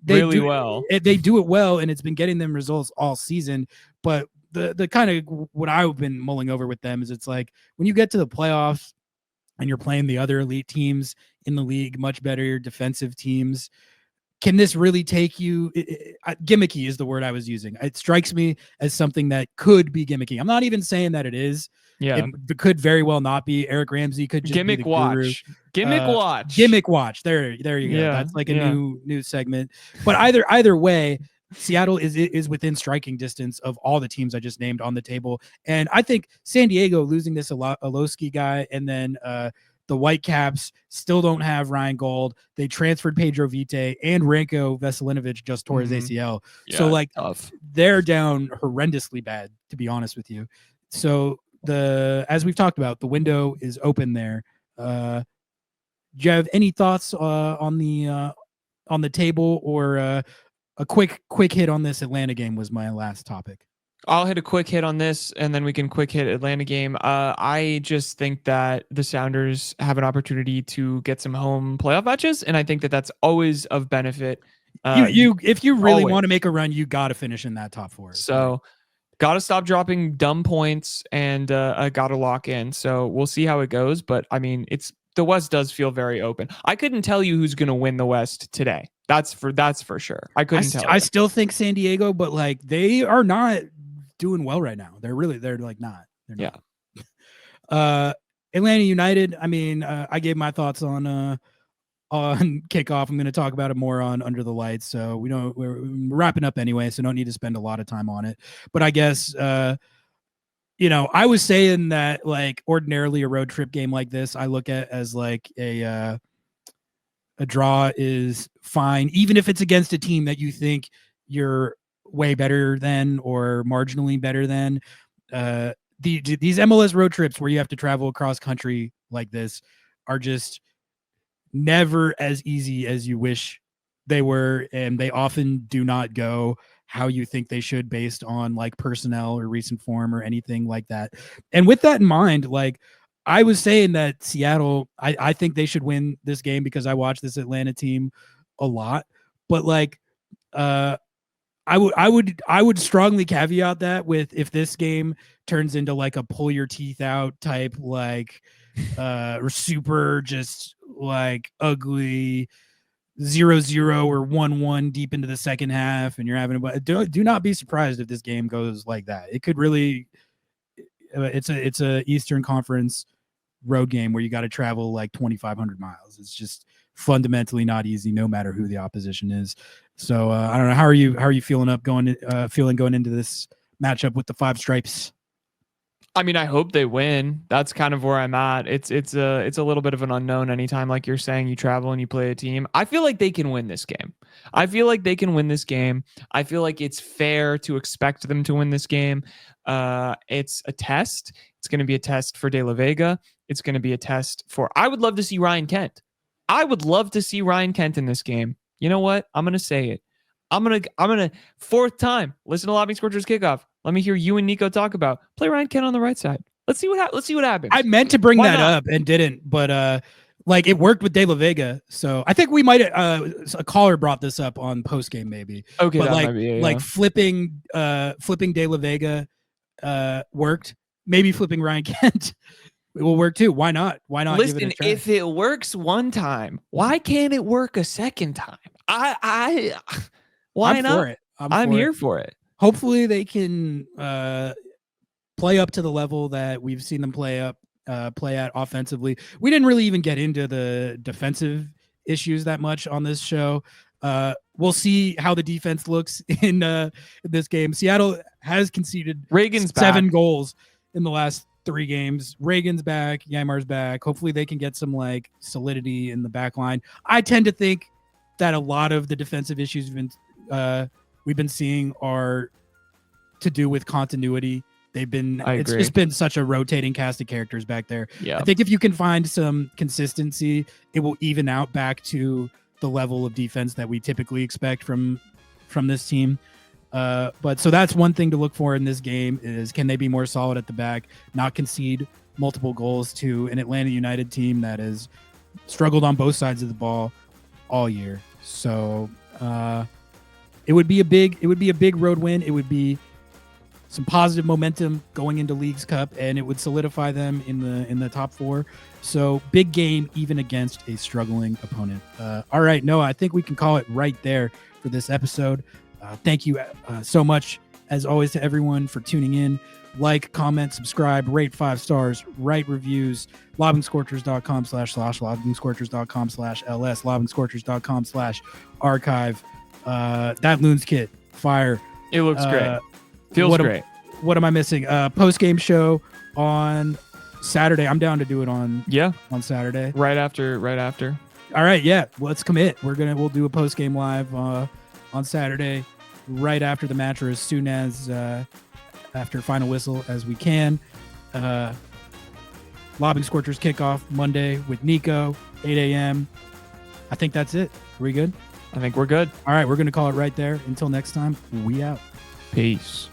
they really do well. They do it well, and it's been getting them results all season. But the kind of what I've been mulling over with them is it's like when you get to the playoffs and you're playing the other elite teams in the league, much better defensive teams. Can this really take you? Gimmicky is the word I was using. It strikes me as something that could be gimmicky. I'm not even saying that it is. Yeah, it could very well not be. Eric Ramsey could just gimmick be the watch. Guru. Gimmick watch. There you go. Yeah, That's like a new segment. But either way, Seattle is within striking distance of all the teams I just named on the table. And I think San Diego losing this Aloski guy, and then the Whitecaps still don't have Ryan Gold. They transferred Pedro Vite, and Ranko Veselinovic just tore his ACL. Yeah, so like tough. They're down horrendously bad, to be honest with you. So as we've talked about, the window is open there. Do you have any thoughts on the table, or a quick hit on this Atlanta game was my last topic? I'll hit a quick hit on this, and then we can quick hit Atlanta game. I just think that the Sounders have an opportunity to get some home playoff matches, and I think that that's always of benefit. If you really want to make a run, you got to finish in that top four. So, got to stop dropping dumb points, and got to lock in. So we'll see how it goes. But I mean, the West does feel very open. I couldn't tell you who's going to win the West today. That's for sure. I couldn't tell. I still think San Diego, but like they are not doing well right now. They're like not. They're not. Atlanta United. I mean, I gave my thoughts on kickoff. I'm going to talk about it more on Under the Lights. So we're wrapping up anyway, so don't need to spend a lot of time on it. But I guess I was saying that like ordinarily a road trip game like this, I look at as like a draw is fine, even if it's against a team that you think you're way better than or marginally better than. These MLS road trips where you have to travel across country like this are just never as easy as you wish they were, and they often do not go how you think they should based on like personnel or recent form or anything like that. And with that in mind, like I was saying that Seattle, I think they should win this game because I watch this Atlanta team a lot, but like I would strongly caveat that with if this game turns into like a pull your teeth out type, like or super just like ugly 0-0 or 1-1 deep into the second half, and you're having do not be surprised if this game goes like that. It could really it's a Eastern Conference road game where you got to travel like 2,500 miles. It's just fundamentally not easy, no matter who the opposition is. So I don't know. How are you feeling going into this matchup with the Five Stripes? I mean, I hope they win. That's kind of where I'm at. It's a little bit of an unknown anytime, like you're saying, you travel and you play a team. I feel like they can win this game. I feel like it's fair to expect them to win this game. It's a test. It's going to be a test for De La Vega. It's going to be a test for. I would love to see Ryan Kent. I would love to see Ryan Kent in this game. You know what? I'm going to say it. I'm gonna fourth time listen to Lobbing Scorchers Kickoff. Let me hear you and Nico talk about play Ryan Kent on the right side. Let's see what happens. I meant to bring that up and didn't, but like it worked with De La Vega. So I think we might a caller brought this up on post game maybe. Okay, but that like might be, like flipping De La Vega worked. Maybe flipping Ryan Kent it will work too. Why not? Listen, give it a try? If it works one time, why can't it work a second time? Why I'm not? For it. I'm here for it. Hopefully they can play up to the level that we've seen them play at offensively. We didn't really even get into the defensive issues that much on this show. We'll see how the defense looks in this game. Seattle has conceded Reagan's 7 back. goals in the last 3 games. Reagan's back, Yamar's back. Hopefully they can get some like solidity in the back line. I tend to think that a lot of the defensive issues we've been seeing are to do with continuity. It's just been such a rotating cast of characters back there. Yeah. I think if you can find some consistency, it will even out back to the level of defense that we typically expect from this team. But so that's one thing to look for in this game is, can they be more solid at the back, not concede multiple goals to an Atlanta United team that has struggled on both sides of the ball all year. So it would be a big road win. It would be some positive momentum going into Leagues Cup, and it would solidify them in the top 4. So big game even against a struggling opponent. All right, Noah, I think we can call it right there for this episode. Thank you so much, as always, to everyone for tuning in. Like, comment, subscribe, rate 5 stars, write reviews. LobbingScorchers.com/, LobbingScorchers.com/LS, LobbingScorchers.com/archive. That Loons kit, fire. It looks great. Feels great. What am I missing? Post-game show on Saturday. I'm down to do it on Saturday. Right after. All right, yeah. Let's commit. We'll do a post-game live on Saturday, right after the match, or as soon as after final whistle as we can. Lobbing Scorchers kickoff Monday with Nico, 8 a.m. I think that's it. Are we good? I think we're good. All right, we're going to call it right there. Until next time, we out. Peace.